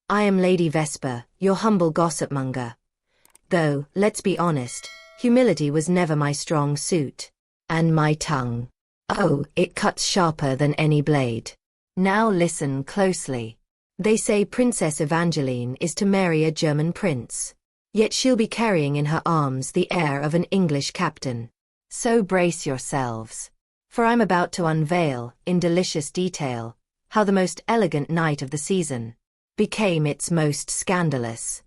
I am Lady Vesper, your humble gossipmonger. Though, let's be honest, humility was never my strong suit. And my tongue. Oh, it cuts sharper than any blade. Now listen closely. They say Princess Evangeline is to marry a German prince. Yet she'll be carrying in her arms the heir of an English captain. So brace yourselves. For I'm about to unveil, in delicious detail, how the most elegant night of the season became its most scandalous.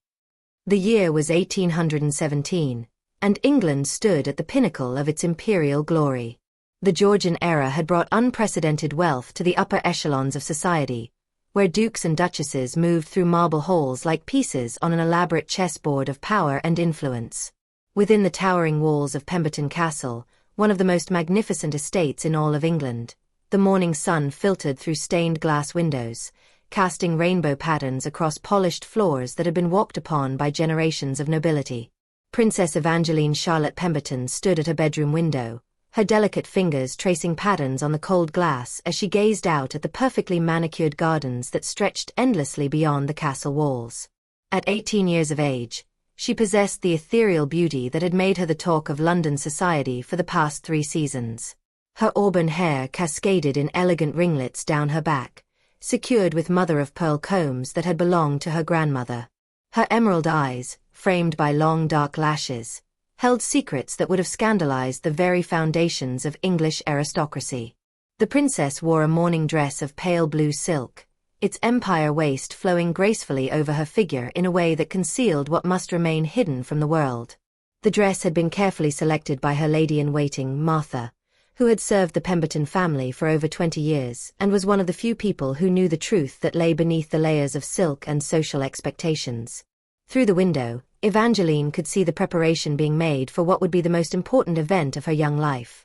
The year was 1817, and England stood at the pinnacle of its imperial glory. The Georgian era had brought unprecedented wealth to the upper echelons of society, where dukes and duchesses moved through marble halls like pieces on an elaborate chessboard of power and influence. Within the towering walls of Pemberton Castle, one of the most magnificent estates in all of England, the morning sun filtered through stained glass windows, casting rainbow patterns across polished floors that had been walked upon by generations of nobility. Princess Evangeline Charlotte Pemberton stood at her bedroom window, her delicate fingers tracing patterns on the cold glass as she gazed out at the perfectly manicured gardens that stretched endlessly beyond the castle walls. At 18 years of age, she possessed the ethereal beauty that had made her the talk of London society for the past 3 seasons. Her auburn hair cascaded in elegant ringlets down her back, secured with mother-of-pearl combs that had belonged to her grandmother. Her emerald eyes, framed by long dark lashes, held secrets that would have scandalized the very foundations of English aristocracy. The princess wore a morning dress of pale blue silk, its empire waist flowing gracefully over her figure in a way that concealed what must remain hidden from the world. The dress had been carefully selected by her lady-in-waiting, Martha, who had served the Pemberton family for over 20 years and was one of the few people who knew the truth that lay beneath the layers of silk and social expectations. Through the window, Evangeline could see the preparation being made for what would be the most important event of her young life.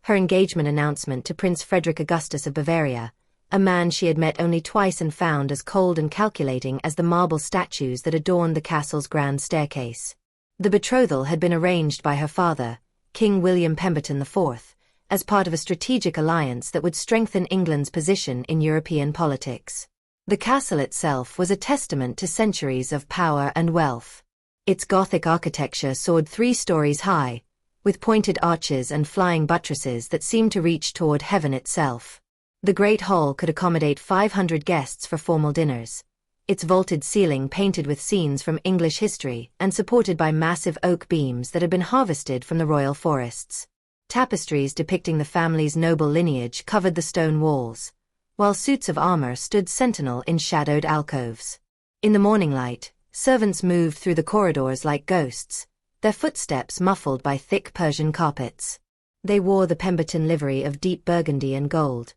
Her engagement announcement to Prince Frederick Augustus of Bavaria, a man she had met only twice and found as cold and calculating as the marble statues that adorned the castle's grand staircase. The betrothal had been arranged by her father, King William Pemberton IV, as part of a strategic alliance that would strengthen England's position in European politics. The castle itself was a testament to centuries of power and wealth. Its Gothic architecture soared 3 stories high, with pointed arches and flying buttresses that seemed to reach toward heaven itself. The Great Hall could accommodate 500 guests for formal dinners, its vaulted ceiling painted with scenes from English history and supported by massive oak beams that had been harvested from the royal forests. Tapestries depicting the family's noble lineage covered the stone walls, while suits of armor stood sentinel in shadowed alcoves. In the morning light, servants moved through the corridors like ghosts, their footsteps muffled by thick Persian carpets. They wore the Pemberton livery of deep burgundy and gold,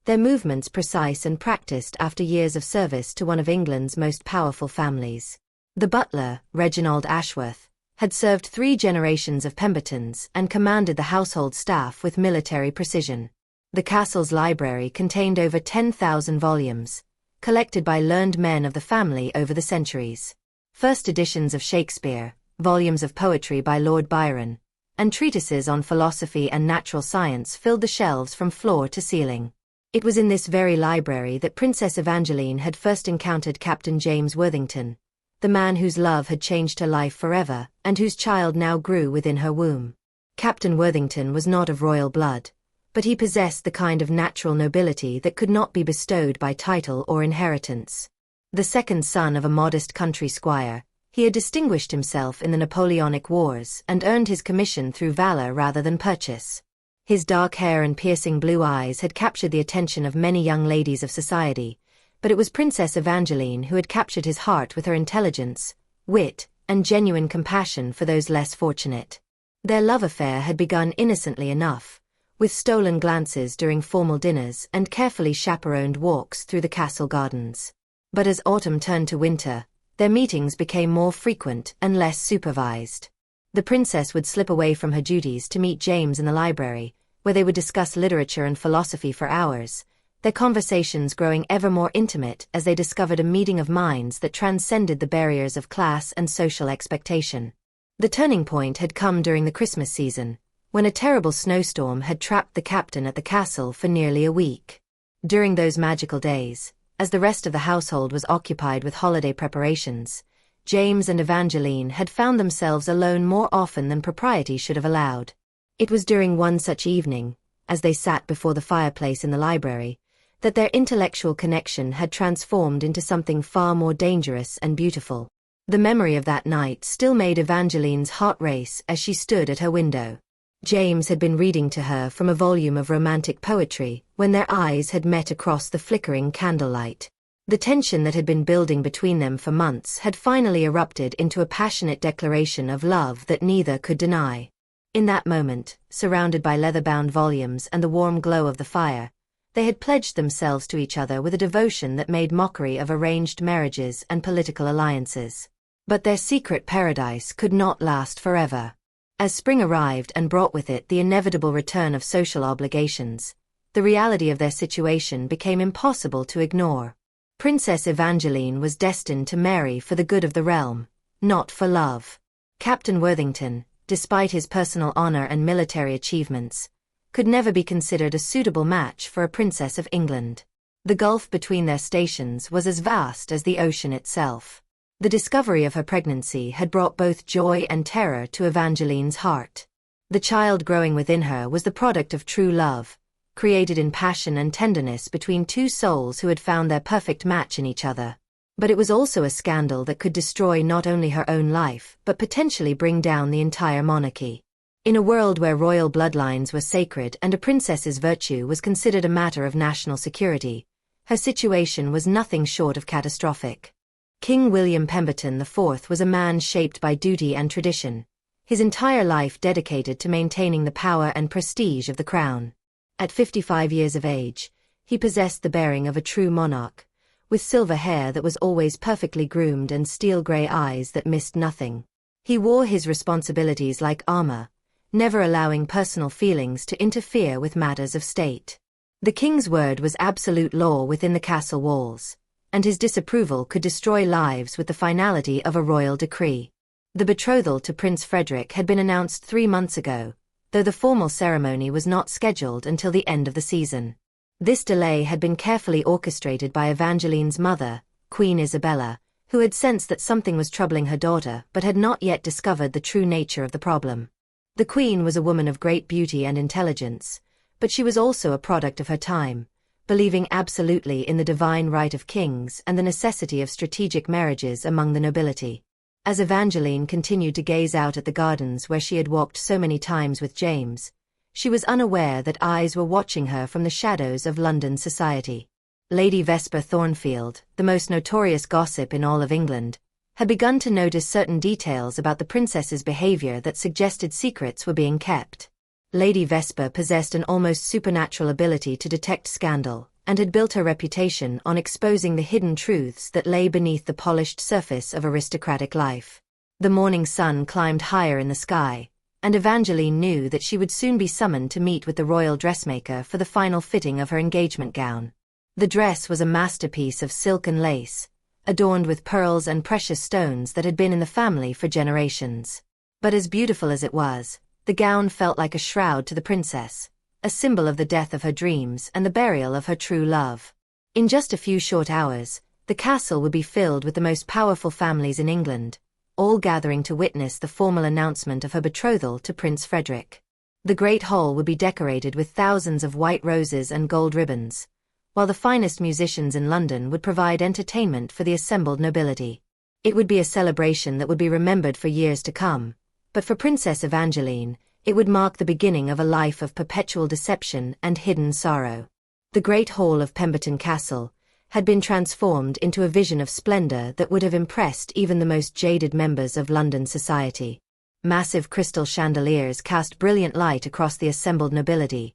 their movements precise and practiced after years of service to one of England's most powerful families. The butler, Reginald Ashworth, had served 3 generations of Pembertons and commanded the household staff with military precision. The castle's library contained over 10,000 volumes, collected by learned men of the family over the centuries. First editions of Shakespeare, volumes of poetry by Lord Byron, and treatises on philosophy and natural science filled the shelves from floor to ceiling. It was in this very library that Princess Evangeline had first encountered Captain James Worthington, the man whose love had changed her life forever and whose child now grew within her womb. Captain Worthington was not of royal blood, but he possessed the kind of natural nobility that could not be bestowed by title or inheritance. The second son of a modest country squire, he had distinguished himself in the Napoleonic Wars and earned his commission through valor rather than purchase. His dark hair and piercing blue eyes had captured the attention of many young ladies of society, but it was Princess Evangeline who had captured his heart with her intelligence, wit, and genuine compassion for those less fortunate. Their love affair had begun innocently enough, with stolen glances during formal dinners and carefully chaperoned walks through the castle gardens. But as autumn turned to winter, their meetings became more frequent and less supervised. The princess would slip away from her duties to meet James in the library, where they would discuss literature and philosophy for hours, their conversations growing ever more intimate as they discovered a meeting of minds that transcended the barriers of class and social expectation. The turning point had come during the Christmas season, when a terrible snowstorm had trapped the captain at the castle for nearly a week. During those magical days, As the rest of the household was occupied with holiday preparations, James and Evangeline had found themselves alone more often than propriety should have allowed. It was during one such evening, as they sat before the fireplace in the library, that their intellectual connection had transformed into something far more dangerous and beautiful. The memory of that night still made Evangeline's heart race as she stood at her window. James had been reading to her from a volume of romantic poetry when their eyes had met across the flickering candlelight. The tension that had been building between them for months had finally erupted into a passionate declaration of love that neither could deny. In that moment, surrounded by leather-bound volumes and the warm glow of the fire, they had pledged themselves to each other with a devotion that made mockery of arranged marriages and political alliances. But their secret paradise could not last forever. As spring arrived and brought with it the inevitable return of social obligations, the reality of their situation became impossible to ignore. Princess Evangeline was destined to marry for the good of the realm, not for love. Captain Worthington, despite his personal honor and military achievements, could never be considered a suitable match for a princess of England. The gulf between their stations was as vast as the ocean itself. The discovery of her pregnancy had brought both joy and terror to Evangeline's heart. The child growing within her was the product of true love, created in passion and tenderness between two souls who had found their perfect match in each other. But it was also a scandal that could destroy not only her own life but potentially bring down the entire monarchy. In a world where royal bloodlines were sacred and a princess's virtue was considered a matter of national security, her situation was nothing short of catastrophic. King William Pemberton IV was a man shaped by duty and tradition, his entire life dedicated to maintaining the power and prestige of the crown. At 55 years of age, he possessed the bearing of a true monarch, with silver hair that was always perfectly groomed and steel-gray eyes that missed nothing. He wore his responsibilities like armor, never allowing personal feelings to interfere with matters of state. The king's word was absolute law within the castle walls, and his disapproval could destroy lives with the finality of a royal decree. The betrothal to Prince Frederick had been announced 3 months ago, though the formal ceremony was not scheduled until the end of the season. This delay had been carefully orchestrated by Evangeline's mother, Queen Isabella, who had sensed that something was troubling her daughter but had not yet discovered the true nature of the problem. The Queen was a woman of great beauty and intelligence, but she was also a product of her time, believing absolutely in the divine right of kings and the necessity of strategic marriages among the nobility. As Evangeline continued to gaze out at the gardens where she had walked so many times with James, she was unaware that eyes were watching her from the shadows of London society. Lady Vesper Thornfield, the most notorious gossip in all of England, had begun to notice certain details about the princess's behavior that suggested secrets were being kept. Lady Vesper possessed an almost supernatural ability to detect scandal, and had built her reputation on exposing the hidden truths that lay beneath the polished surface of aristocratic life. The morning sun climbed higher in the sky, and Evangeline knew that she would soon be summoned to meet with the royal dressmaker for the final fitting of her engagement gown. The dress was a masterpiece of silk and lace, adorned with pearls and precious stones that had been in the family for generations. But as beautiful as it was, the gown felt like a shroud to the princess, a symbol of the death of her dreams and the burial of her true love. In just a few short hours, the castle would be filled with the most powerful families in England, all gathering to witness the formal announcement of her betrothal to Prince Frederick. The great hall would be decorated with thousands of white roses and gold ribbons, while the finest musicians in London would provide entertainment for the assembled nobility. It would be a celebration that would be remembered for years to come, but for Princess Evangeline, it would mark the beginning of a life of perpetual deception and hidden sorrow. The great hall of Pemberton Castle had been transformed into a vision of splendor that would have impressed even the most jaded members of London society. Massive crystal chandeliers cast brilliant light across the assembled nobility,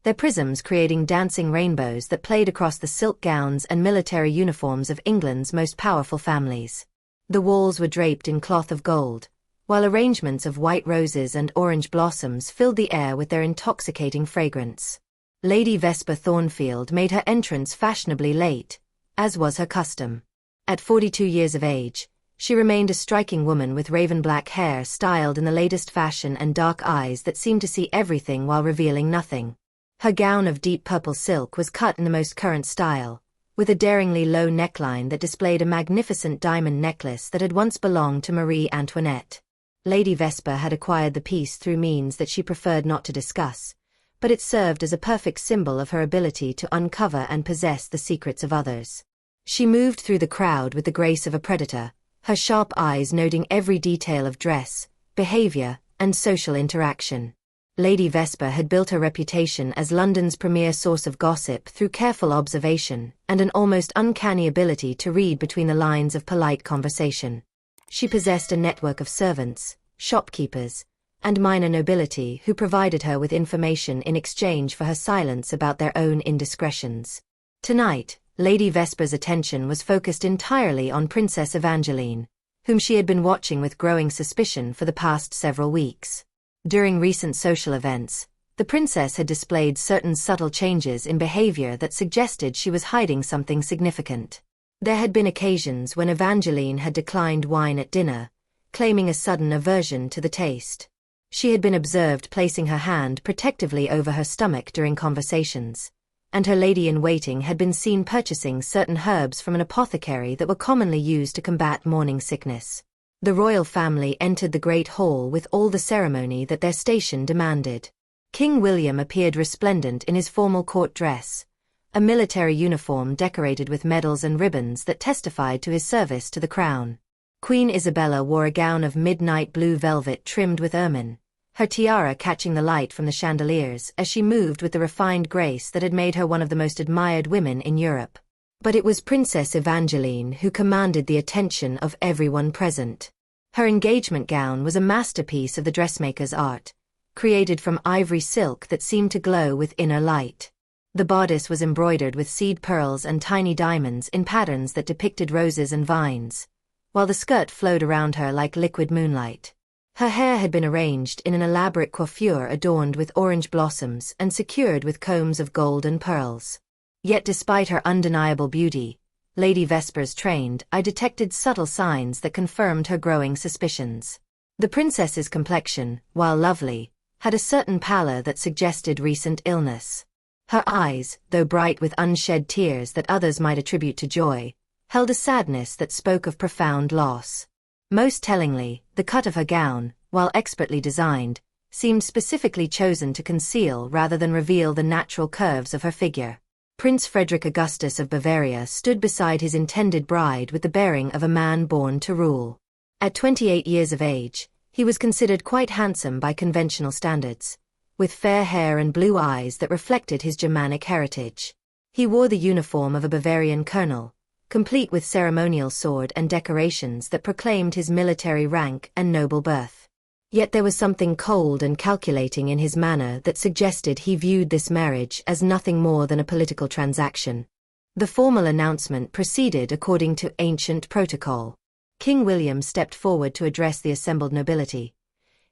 their prisms creating dancing rainbows that played across the silk gowns and military uniforms of England's most powerful families. The walls were draped in cloth of gold, while arrangements of white roses and orange blossoms filled the air with their intoxicating fragrance. Lady Vesper Thornfield made her entrance fashionably late, as was her custom. At 42 years of age, she remained a striking woman with raven-black hair styled in the latest fashion and dark eyes that seemed to see everything while revealing nothing. Her gown of deep purple silk was cut in the most current style, with a daringly low neckline that displayed a magnificent diamond necklace that had once belonged to Marie Antoinette. Lady Vesper had acquired the piece through means that she preferred not to discuss, but it served as a perfect symbol of her ability to uncover and possess the secrets of others. She moved through the crowd with the grace of a predator, her sharp eyes noting every detail of dress, behavior, and social interaction. Lady Vesper had built her reputation as London's premier source of gossip through careful observation and an almost uncanny ability to read between the lines of polite conversation. She possessed a network of servants, shopkeepers, and minor nobility who provided her with information in exchange for her silence about their own indiscretions. Tonight, Lady Vesper's attention was focused entirely on Princess Evangeline, whom she had been watching with growing suspicion for the past several weeks. During recent social events, the princess had displayed certain subtle changes in behavior that suggested she was hiding something significant. There had been occasions when Evangeline had declined wine at dinner, claiming a sudden aversion to the taste. She had been observed placing her hand protectively over her stomach during conversations, and her lady-in-waiting had been seen purchasing certain herbs from an apothecary that were commonly used to combat morning sickness. The royal family entered the Great Hall with all the ceremony that their station demanded. King William appeared resplendent in his formal court dress, a military uniform decorated with medals and ribbons that testified to his service to the crown. Queen Isabella wore a gown of midnight blue velvet trimmed with ermine, her tiara catching the light from the chandeliers as she moved with the refined grace that had made her one of the most admired women in Europe. But it was Princess Evangeline who commanded the attention of everyone present. Her engagement gown was a masterpiece of the dressmaker's art, created from ivory silk that seemed to glow with inner light. The bodice was embroidered with seed pearls and tiny diamonds in patterns that depicted roses and vines, while the skirt flowed around her like liquid moonlight. Her hair had been arranged in an elaborate coiffure adorned with orange blossoms and secured with combs of gold and pearls. Yet despite her undeniable beauty, Lady Vesper's trained eye detected subtle signs that confirmed her growing suspicions. The princess's complexion, while lovely, had a certain pallor that suggested recent illness. Her eyes, though bright with unshed tears that others might attribute to joy, held a sadness that spoke of profound loss. Most tellingly, the cut of her gown, while expertly designed, seemed specifically chosen to conceal rather than reveal the natural curves of her figure. Prince Frederick Augustus of Bavaria stood beside his intended bride with the bearing of a man born to rule. At 28 years of age, he was considered quite handsome by conventional standards, with fair hair and blue eyes that reflected his Germanic heritage. He wore the uniform of a Bavarian colonel, complete with ceremonial sword and decorations that proclaimed his military rank and noble birth. Yet there was something cold and calculating in his manner that suggested he viewed this marriage as nothing more than a political transaction. The formal announcement proceeded according to ancient protocol. King William stepped forward to address the assembled nobility,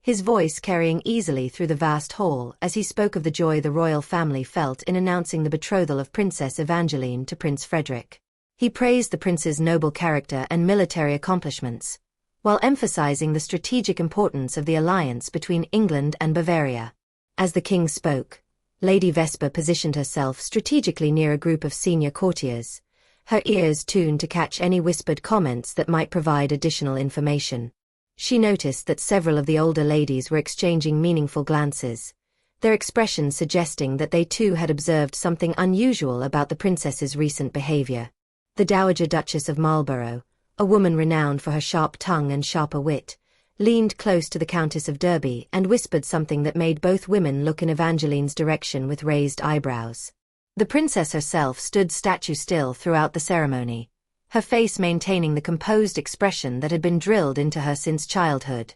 his voice carrying easily through the vast hall as he spoke of the joy the royal family felt in announcing the betrothal of Princess Evangeline to Prince Frederick. He praised the prince's noble character and military accomplishments, while emphasizing the strategic importance of the alliance between England and Bavaria. As the king spoke, Lady Vesper positioned herself strategically near a group of senior courtiers, her ears tuned to catch any whispered comments that might provide additional information. She noticed that several of the older ladies were exchanging meaningful glances, their expressions suggesting that they too had observed something unusual about the princess's recent behavior. The Dowager Duchess of Marlborough, a woman renowned for her sharp tongue and sharper wit, leaned close to the Countess of Derby and whispered something that made both women look in Evangeline's direction with raised eyebrows. The princess herself stood statue still throughout the ceremony, her face maintaining the composed expression that had been drilled into her since childhood.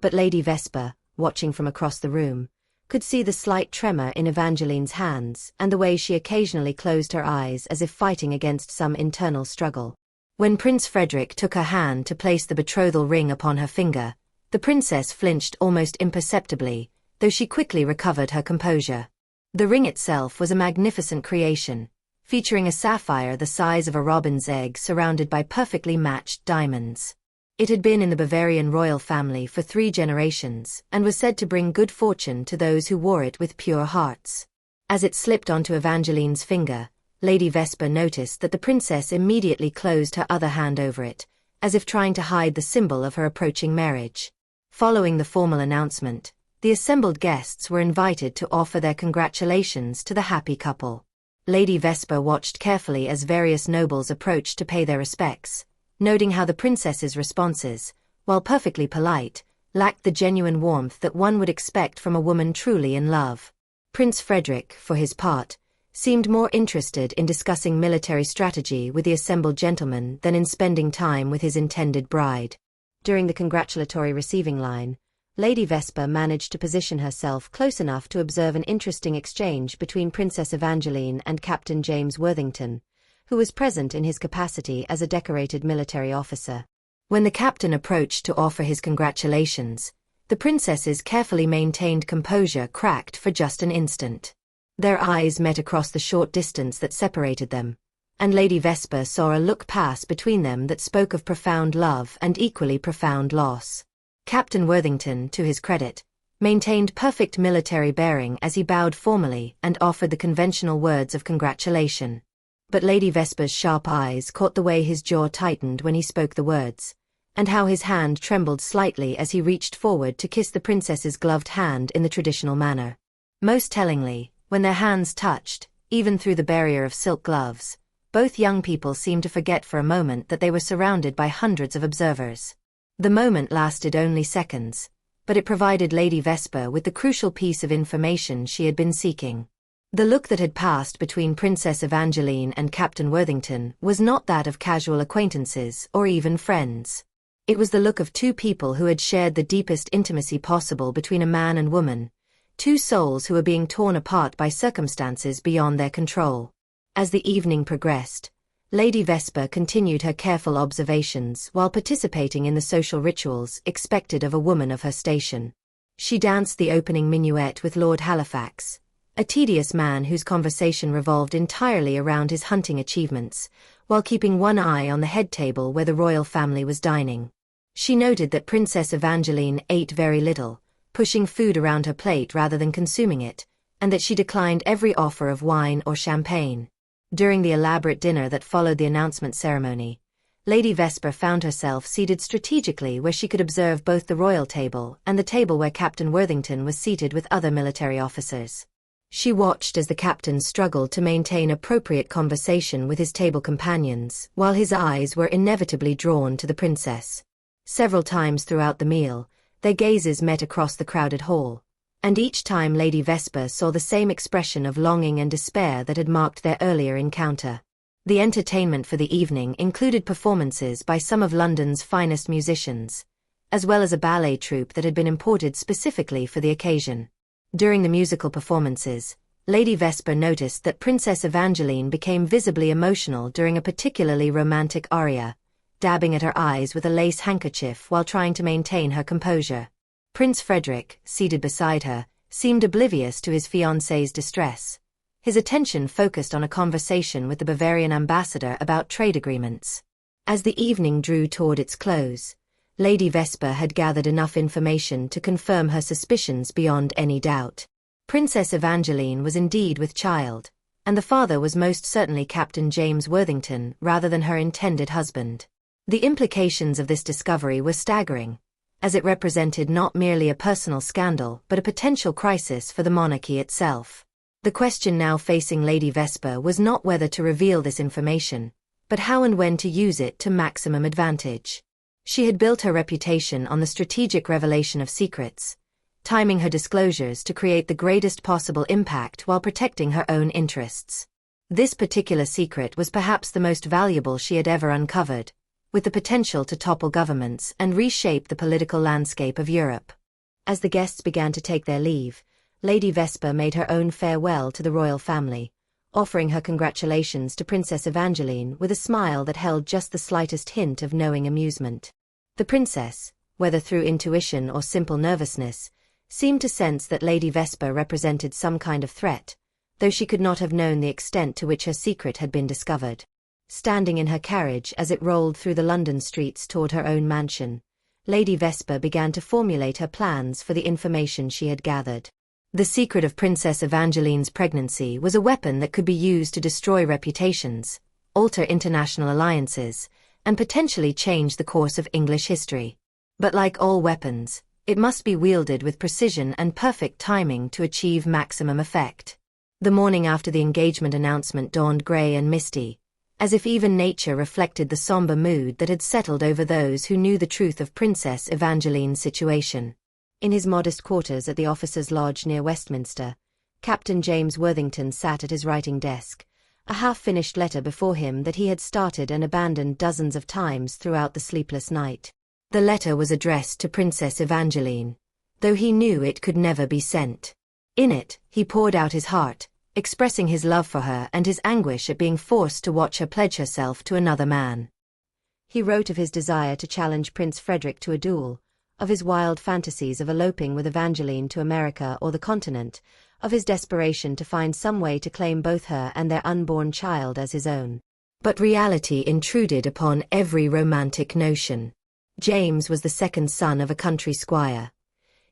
But Lady Vesper, watching from across the room, could see the slight tremor in Evangeline's hands and the way she occasionally closed her eyes as if fighting against some internal struggle. When Prince Frederick took her hand to place the betrothal ring upon her finger, the princess flinched almost imperceptibly, though she quickly recovered her composure. The ring itself was a magnificent creation, featuring a sapphire the size of a robin's egg surrounded by perfectly matched diamonds. It had been in the Bavarian royal family for 3 generations and was said to bring good fortune to those who wore it with pure hearts. As it slipped onto Evangeline's finger, Lady Vesper noticed that the princess immediately closed her other hand over it, as if trying to hide the symbol of her approaching marriage. Following the formal announcement, the assembled guests were invited to offer their congratulations to the happy couple. Lady Vesper watched carefully as various nobles approached to pay their respects, noting how the princess's responses, while perfectly polite, lacked the genuine warmth that one would expect from a woman truly in love. Prince Frederick, for his part, seemed more interested in discussing military strategy with the assembled gentlemen than in spending time with his intended bride. During the congratulatory receiving line, Lady Vesper managed to position herself close enough to observe an interesting exchange between Princess Evangeline and Captain James Worthington, who was present in his capacity as a decorated military officer. When the captain approached to offer his congratulations, the princess's carefully maintained composure cracked for just an instant. Their eyes met across the short distance that separated them, and Lady Vesper saw a look pass between them that spoke of profound love and equally profound loss. Captain Worthington, to his credit, maintained perfect military bearing as he bowed formally and offered the conventional words of congratulation. But Lady Vesper's sharp eyes caught the way his jaw tightened when he spoke the words, and how his hand trembled slightly as he reached forward to kiss the princess's gloved hand in the traditional manner. Most tellingly, when their hands touched, even through the barrier of silk gloves, both young people seemed to forget for a moment that they were surrounded by hundreds of observers. The moment lasted only seconds, but it provided Lady Vesper with the crucial piece of information she had been seeking. The look that had passed between Princess Evangeline and Captain Worthington was not that of casual acquaintances or even friends. It was the look of two people who had shared the deepest intimacy possible between a man and woman, two souls who were being torn apart by circumstances beyond their control. As the evening progressed, Lady Vesper continued her careful observations while participating in the social rituals expected of a woman of her station. She danced the opening minuet with Lord Halifax, a tedious man whose conversation revolved entirely around his hunting achievements, while keeping one eye on the head table where the royal family was dining. She noted that Princess Evangeline ate very little, pushing food around her plate rather than consuming it, and that she declined every offer of wine or champagne. During the elaborate dinner that followed the announcement ceremony, Lady Vesper found herself seated strategically where she could observe both the royal table and the table where Captain Worthington was seated with other military officers. She watched as the captain struggled to maintain appropriate conversation with his table companions, while his eyes were inevitably drawn to the princess. Several times throughout the meal, their gazes met across the crowded hall, and each time Lady Vesper saw the same expression of longing and despair that had marked their earlier encounter. The entertainment for the evening included performances by some of London's finest musicians, as well as a ballet troupe that had been imported specifically for the occasion. During the musical performances, Lady Vesper noticed that Princess Evangeline became visibly emotional during a particularly romantic aria, dabbing at her eyes with a lace handkerchief while trying to maintain her composure. Prince Frederick, seated beside her, seemed oblivious to his fiancée's distress, his attention focused on a conversation with the Bavarian ambassador about trade agreements. As the evening drew toward its close, Lady Vesper had gathered enough information to confirm her suspicions beyond any doubt. Princess Evangeline was indeed with child, and the father was most certainly Captain James Worthington rather than her intended husband. The implications of this discovery were staggering, as it represented not merely a personal scandal but a potential crisis for the monarchy itself. The question now facing Lady Vesper was not whether to reveal this information, but how and when to use it to maximum advantage. She had built her reputation on the strategic revelation of secrets, timing her disclosures to create the greatest possible impact while protecting her own interests. This particular secret was perhaps the most valuable she had ever uncovered, with the potential to topple governments and reshape the political landscape of Europe. As the guests began to take their leave, Lady Vesper made her own farewell to the royal family, offering her congratulations to Princess Evangeline with a smile that held just the slightest hint of knowing amusement. The princess, whether through intuition or simple nervousness, seemed to sense that Lady Vesper represented some kind of threat, though she could not have known the extent to which her secret had been discovered. Standing in her carriage as it rolled through the London streets toward her own mansion, Lady Vesper began to formulate her plans for the information she had gathered. The secret of Princess Evangeline's pregnancy was a weapon that could be used to destroy reputations, alter international alliances, and potentially change the course of English history. But like all weapons, it must be wielded with precision and perfect timing to achieve maximum effect. The morning after the engagement announcement dawned grey and misty, as if even nature reflected the somber mood that had settled over those who knew the truth of Princess Evangeline's situation. In his modest quarters at the officers' lodge near Westminster, Captain James Worthington sat at his writing desk, a half-finished letter before him that he had started and abandoned dozens of times throughout the sleepless night. The letter was addressed to Princess Evangeline, though he knew it could never be sent. In it, he poured out his heart, expressing his love for her and his anguish at being forced to watch her pledge herself to another man. He wrote of his desire to challenge Prince Frederick to a duel, of his wild fantasies of eloping with Evangeline to America or the continent, of his desperation to find some way to claim both her and their unborn child as his own. But reality intruded upon every romantic notion. James was the second son of a country squire,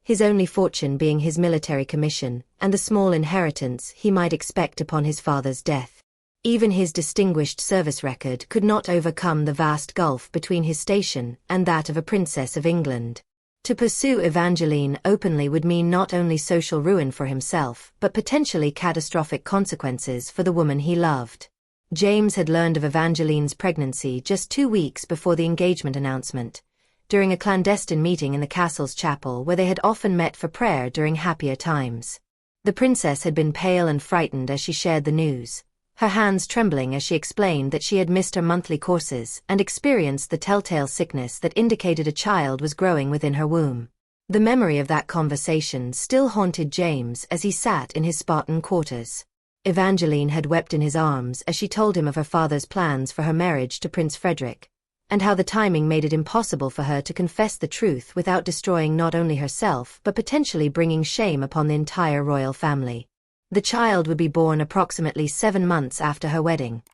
his only fortune being his military commission and the small inheritance he might expect upon his father's death. Even his distinguished service record could not overcome the vast gulf between his station and that of a princess of England. To pursue Evangeline openly would mean not only social ruin for himself, but potentially catastrophic consequences for the woman he loved. James had learned of Evangeline's pregnancy just 2 weeks before the engagement announcement, during a clandestine meeting in the castle's chapel where they had often met for prayer during happier times. The princess had been pale and frightened as she shared the news, her hands trembling as she explained that she had missed her monthly courses and experienced the telltale sickness that indicated a child was growing within her womb. The memory of that conversation still haunted James as he sat in his Spartan quarters. Evangeline had wept in his arms as she told him of her father's plans for her marriage to Prince Frederick, and how the timing made it impossible for her to confess the truth without destroying not only herself but potentially bringing shame upon the entire royal family. The child would be born approximately 7 months after her wedding,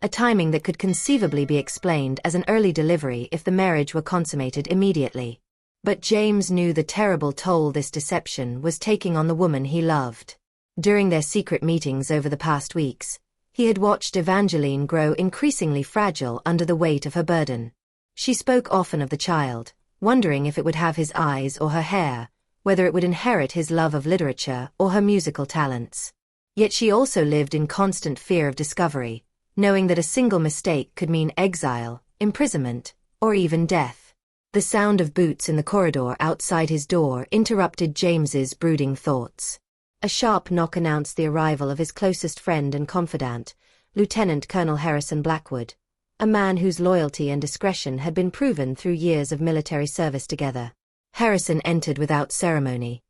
a timing that could conceivably be explained as an early delivery if the marriage were consummated immediately. But James knew the terrible toll this deception was taking on the woman he loved. During their secret meetings over the past weeks, he had watched Evangeline grow increasingly fragile under the weight of her burden. She spoke often of the child, wondering if it would have his eyes or her hair, whether it would inherit his love of literature or her musical talents. Yet she also lived in constant fear of discovery, knowing that a single mistake could mean exile, imprisonment, or even death. The sound of boots in the corridor outside his door interrupted James's brooding thoughts. A sharp knock announced the arrival of his closest friend and confidant, Lieutenant Colonel Harrison Blackwood, a man whose loyalty and discretion had been proven through years of military service together. Harrison entered without ceremony,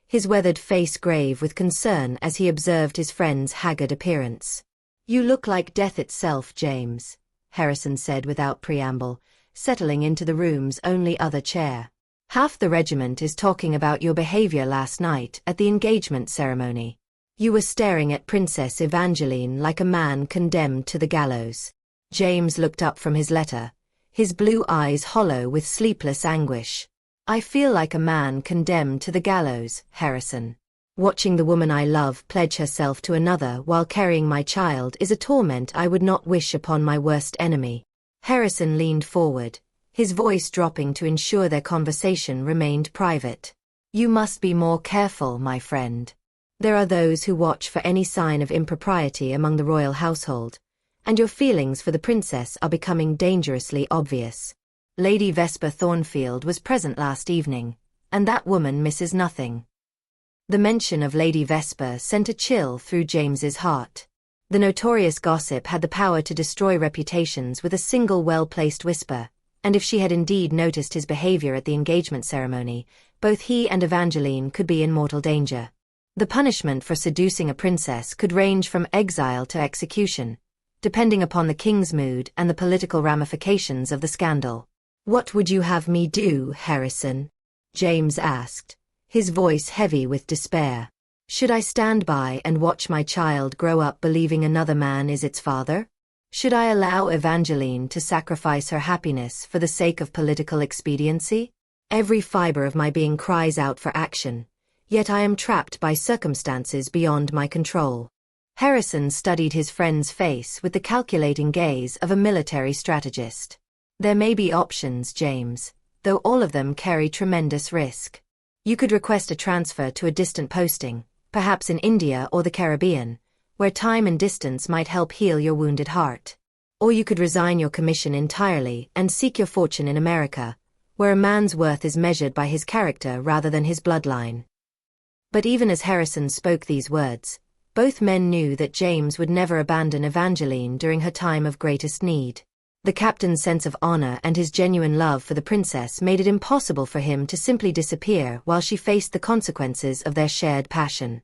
his weathered face grave with concern as he observed his friend's haggard appearance. "You look like death itself, James," Harrison said without preamble, settling into the room's only other chair. "Half the regiment is talking about your behavior last night at the engagement ceremony. You were staring at Princess Evangeline like a man condemned to the gallows." James looked up from his letter, his blue eyes hollow with sleepless anguish. "I feel like a man condemned to the gallows, Harrison. Watching the woman I love pledge herself to another while carrying my child is a torment I would not wish upon my worst enemy." Harrison leaned forward, his voice dropping to ensure their conversation remained private. "You must be more careful, my friend. There are those who watch for any sign of impropriety among the royal household, and your feelings for the princess are becoming dangerously obvious. Lady Vesper Thornfield was present last evening, and that woman misses nothing." The mention of Lady Vesper sent a chill through James's heart. The notorious gossip had the power to destroy reputations with a single well-placed whisper, and if she had indeed noticed his behavior at the engagement ceremony, both he and Evangeline could be in mortal danger. The punishment for seducing a princess could range from exile to execution, depending upon the king's mood and the political ramifications of the scandal. "What would you have me do, Harrison?" James asked, his voice heavy with despair. "Should I stand by and watch my child grow up believing another man is its father? Should I allow Evangeline to sacrifice her happiness for the sake of political expediency? Every fiber of my being cries out for action, Yet I am trapped by circumstances beyond my control. Harrison studied his friend's face with the calculating gaze of a military strategist. There may be options, James, though all of them carry tremendous risk. You could request a transfer to a distant posting, perhaps in India or the Caribbean, where time and distance might help heal your wounded heart. Or you could resign your commission entirely and seek your fortune in America, where a man's worth is measured by his character rather than his bloodline. But even as Harrison spoke these words, both men knew that James would never abandon Evangeline during her time of greatest need. The captain's sense of honor and his genuine love for the princess made it impossible for him to simply disappear while she faced the consequences of their shared passion.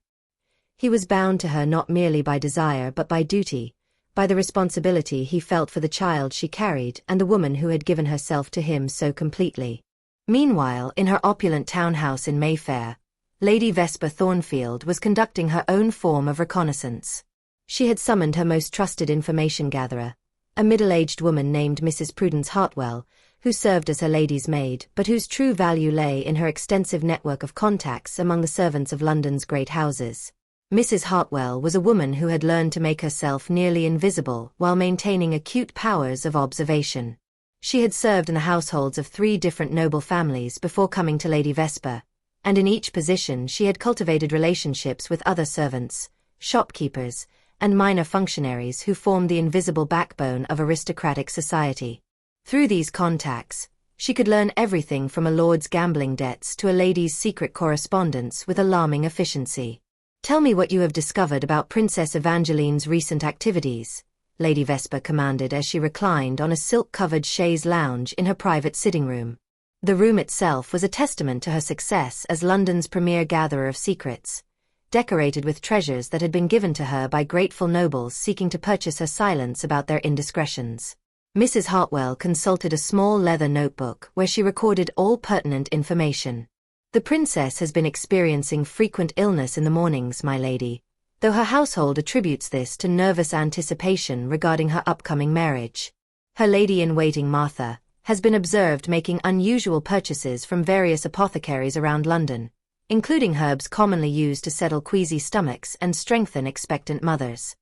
He was bound to her not merely by desire but by duty, by the responsibility he felt for the child she carried and the woman who had given herself to him so completely. Meanwhile, in her opulent townhouse in Mayfair, Lady Vesper Thornfield was conducting her own form of reconnaissance. She had summoned her most trusted information gatherer, a middle-aged woman named Mrs. Prudence Hartwell, who served as her lady's maid but whose true value lay in her extensive network of contacts among the servants of London's great houses. Mrs. Hartwell was a woman who had learned to make herself nearly invisible while maintaining acute powers of observation. She had served in the households of 3 different noble families before coming to Lady Vesper, and in each position she had cultivated relationships with other servants, shopkeepers, and minor functionaries who formed the invisible backbone of aristocratic society. Through these contacts, she could learn everything from a lord's gambling debts to a lady's secret correspondence with alarming efficiency. "Tell me what you have discovered about Princess Evangeline's recent activities," Lady Vesper commanded as she reclined on a silk-covered chaise lounge in her private sitting room. The room itself was a testament to her success as London's premier gatherer of secrets, decorated with treasures that had been given to her by grateful nobles seeking to purchase her silence about their indiscretions. Mrs. Hartwell consulted a small leather notebook where she recorded all pertinent information. "The princess has been experiencing frequent illness in the mornings, my lady, though her household attributes this to nervous anticipation regarding her upcoming marriage. Her lady-in-waiting Martha has been observed making unusual purchases from various apothecaries around London, including herbs commonly used to settle queasy stomachs and strengthen expectant mothers."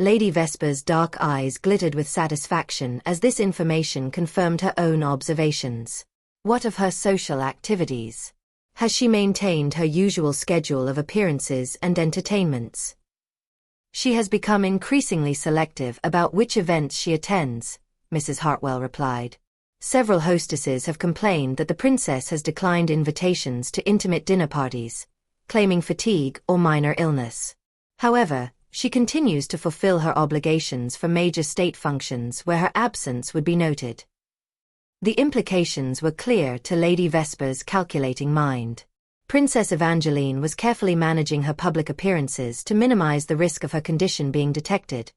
Lady Vesper's dark eyes glittered with satisfaction as this information confirmed her own observations. What of her social activities? Has she maintained her usual schedule of appearances and entertainments? "She has become increasingly selective about which events she attends," Mrs. Hartwell replied. "Several hostesses have complained that the princess has declined invitations to intimate dinner parties, claiming fatigue or minor illness. However, she continues to fulfill her obligations for major state functions where her absence would be noted." The implications were clear to Lady Vesper's calculating mind. Princess Evangeline was carefully managing her public appearances to minimize the risk of her condition being detected,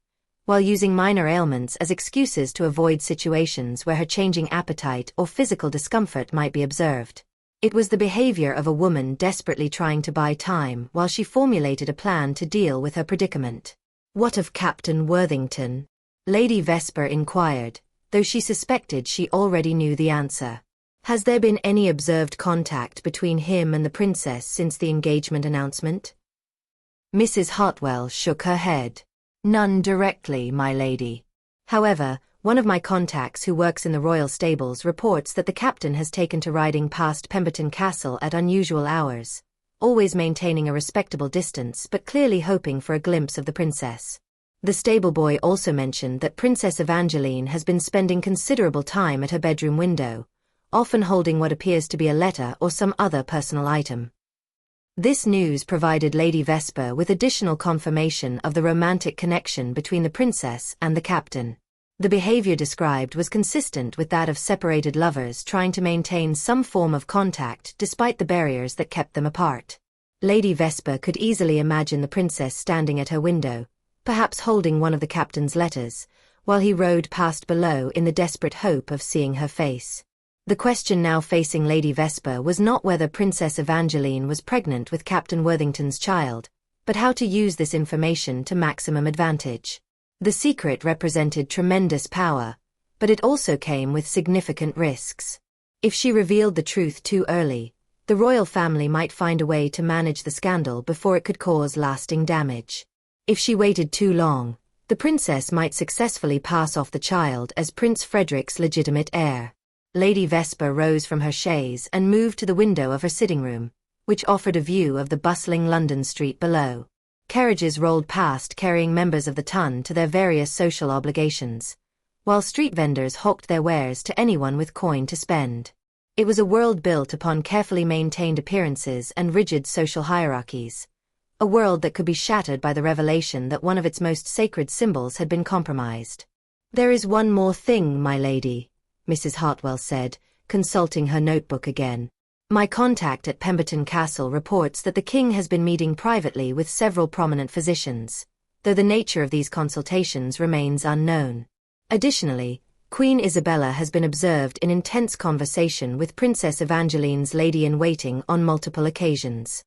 while using minor ailments as excuses to avoid situations where her changing appetite or physical discomfort might be observed. It was the behavior of a woman desperately trying to buy time while she formulated a plan to deal with her predicament. "What of Captain Worthington?" Lady Vesper inquired, though she suspected she already knew the answer. "Has there been any observed contact between him and the princess since the engagement announcement?" Mrs. Hartwell shook her head. "None directly, my lady. However, one of my contacts who works in the royal stables reports that the captain has taken to riding past Pemberton Castle at unusual hours, always maintaining a respectable distance but clearly hoping for a glimpse of the princess. The stable boy also mentioned that Princess Evangeline has been spending considerable time at her bedroom window, often holding what appears to be a letter or some other personal item." This news provided Lady Vesper with additional confirmation of the romantic connection between the princess and the captain. The behavior described was consistent with that of separated lovers trying to maintain some form of contact despite the barriers that kept them apart. Lady Vesper could easily imagine the princess standing at her window, perhaps holding one of the captain's letters, while he rode past below in the desperate hope of seeing her face. The question now facing Lady Vesper was not whether Princess Evangeline was pregnant with Captain Worthington's child, but how to use this information to maximum advantage. The secret represented tremendous power, but it also came with significant risks. If she revealed the truth too early, The royal family might find a way to manage the scandal before it could cause lasting damage. If she waited too long, the princess might successfully pass off the child as Prince Frederick's legitimate heir. Lady Vesper rose from her chaise and moved to the window of her sitting room, which offered a view of the bustling London street below. Carriages rolled past carrying members of the ton to their various social obligations, while street vendors hawked their wares to anyone with coin to spend. It was a world built upon carefully maintained appearances and rigid social hierarchies, a world that could be shattered by the revelation that one of its most sacred symbols had been compromised. "There is one more thing, my lady," Mrs. Hartwell said, consulting her notebook again. "My contact at Pemberton Castle reports that the king has been meeting privately with several prominent physicians, though the nature of these consultations remains unknown. Additionally, Queen Isabella has been observed in intense conversation with Princess Evangeline's lady-in-waiting on multiple occasions."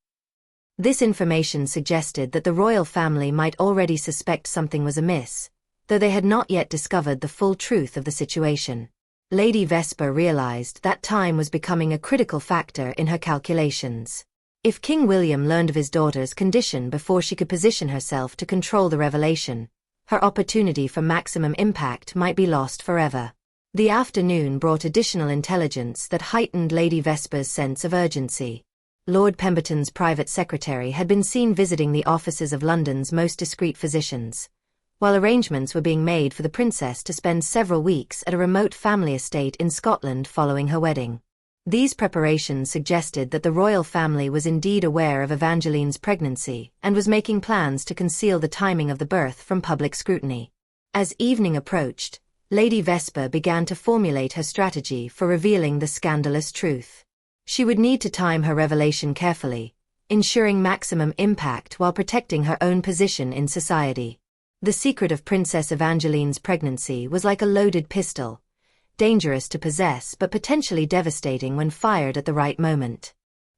This information suggested that the royal family might already suspect something was amiss, though they had not yet discovered the full truth of the situation. Lady Vesper realized that time was becoming a critical factor in her calculations. If King William learned of his daughter's condition before she could position herself to control the revelation, her opportunity for maximum impact might be lost forever. The afternoon brought additional intelligence that heightened Lady Vesper's sense of urgency. Lord Pemberton's private secretary had been seen visiting the offices of London's most discreet physicians, while arrangements were being made for the princess to spend several weeks at a remote family estate in Scotland following her wedding. These preparations suggested that the royal family was indeed aware of Evangeline's pregnancy and was making plans to conceal the timing of the birth from public scrutiny. As evening approached, Lady Vesper began to formulate her strategy for revealing the scandalous truth. She would need to time her revelation carefully, ensuring maximum impact while protecting her own position in society. The secret of Princess Evangeline's pregnancy was like a loaded pistol, dangerous to possess but potentially devastating when fired at the right moment.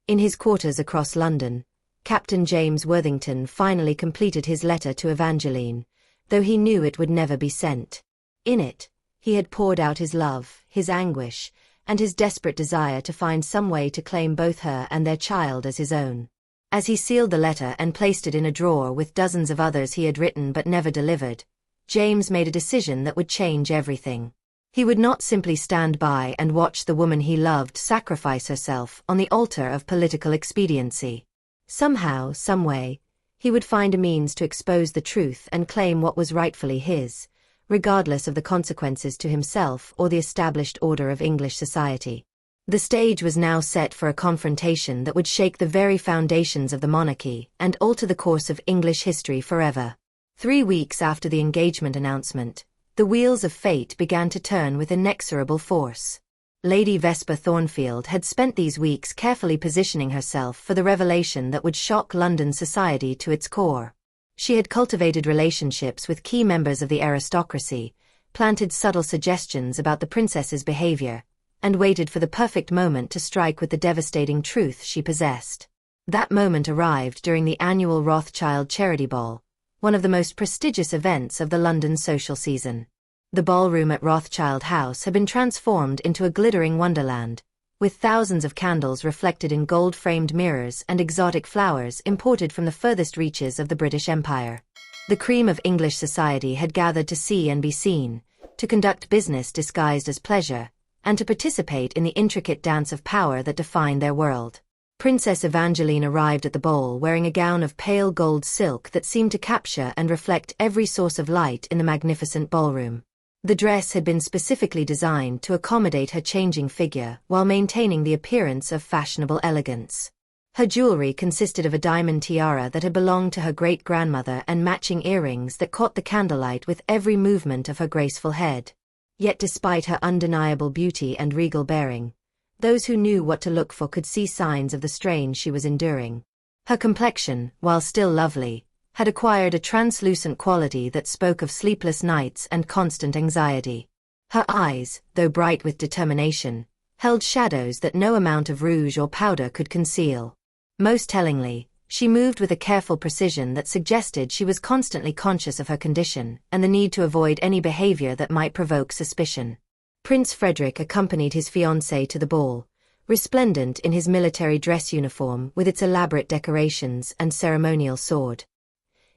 In his quarters across London, Captain James Worthington finally completed his letter to Evangeline, though he knew it would never be sent. In it, he had poured out his love, his anguish, and his desperate desire to find some way to claim both her and their child as his own. As he sealed the letter and placed it in a drawer with dozens of others he had written but never delivered, James made a decision that would change everything. He would not simply stand by and watch the woman he loved sacrifice herself on the altar of political expediency. Somehow, someway, he would find a means to expose the truth and claim what was rightfully his, regardless of the consequences to himself or the established order of English society. The stage was now set for a confrontation that would shake the very foundations of the monarchy and alter the course of English history forever. 3 weeks after the engagement announcement, the wheels of fate began to turn with inexorable force. Lady Vesper Thornfield had spent these weeks carefully positioning herself for the revelation that would shock London society to its core. She had cultivated relationships with key members of the aristocracy, planted subtle suggestions about the princess's behavior, and waited for the perfect moment to strike with the devastating truth she possessed. That moment arrived during the annual Rothschild Charity Ball, one of the most prestigious events of the London social season. The ballroom at Rothschild House had been transformed into a glittering wonderland, with thousands of candles reflected in gold-framed mirrors and exotic flowers imported from the furthest reaches of the British Empire. The cream of English society had gathered to see and be seen, to conduct business disguised as pleasure, and to participate in the intricate dance of power that defined their world. Princess Evangeline arrived at the ball wearing a gown of pale gold silk that seemed to capture and reflect every source of light in the magnificent ballroom. The dress had been specifically designed to accommodate her changing figure while maintaining the appearance of fashionable elegance. Her jewelry consisted of a diamond tiara that had belonged to her great-grandmother and matching earrings that caught the candlelight with every movement of her graceful head. Yet despite her undeniable beauty and regal bearing, those who knew what to look for could see signs of the strain she was enduring. Her complexion, while still lovely, had acquired a translucent quality that spoke of sleepless nights and constant anxiety. Her eyes, though bright with determination, held shadows that no amount of rouge or powder could conceal. Most tellingly, she moved with a careful precision that suggested she was constantly conscious of her condition and the need to avoid any behavior that might provoke suspicion. Prince Frederick accompanied his fiancée to the ball, resplendent in his military dress uniform with its elaborate decorations and ceremonial sword.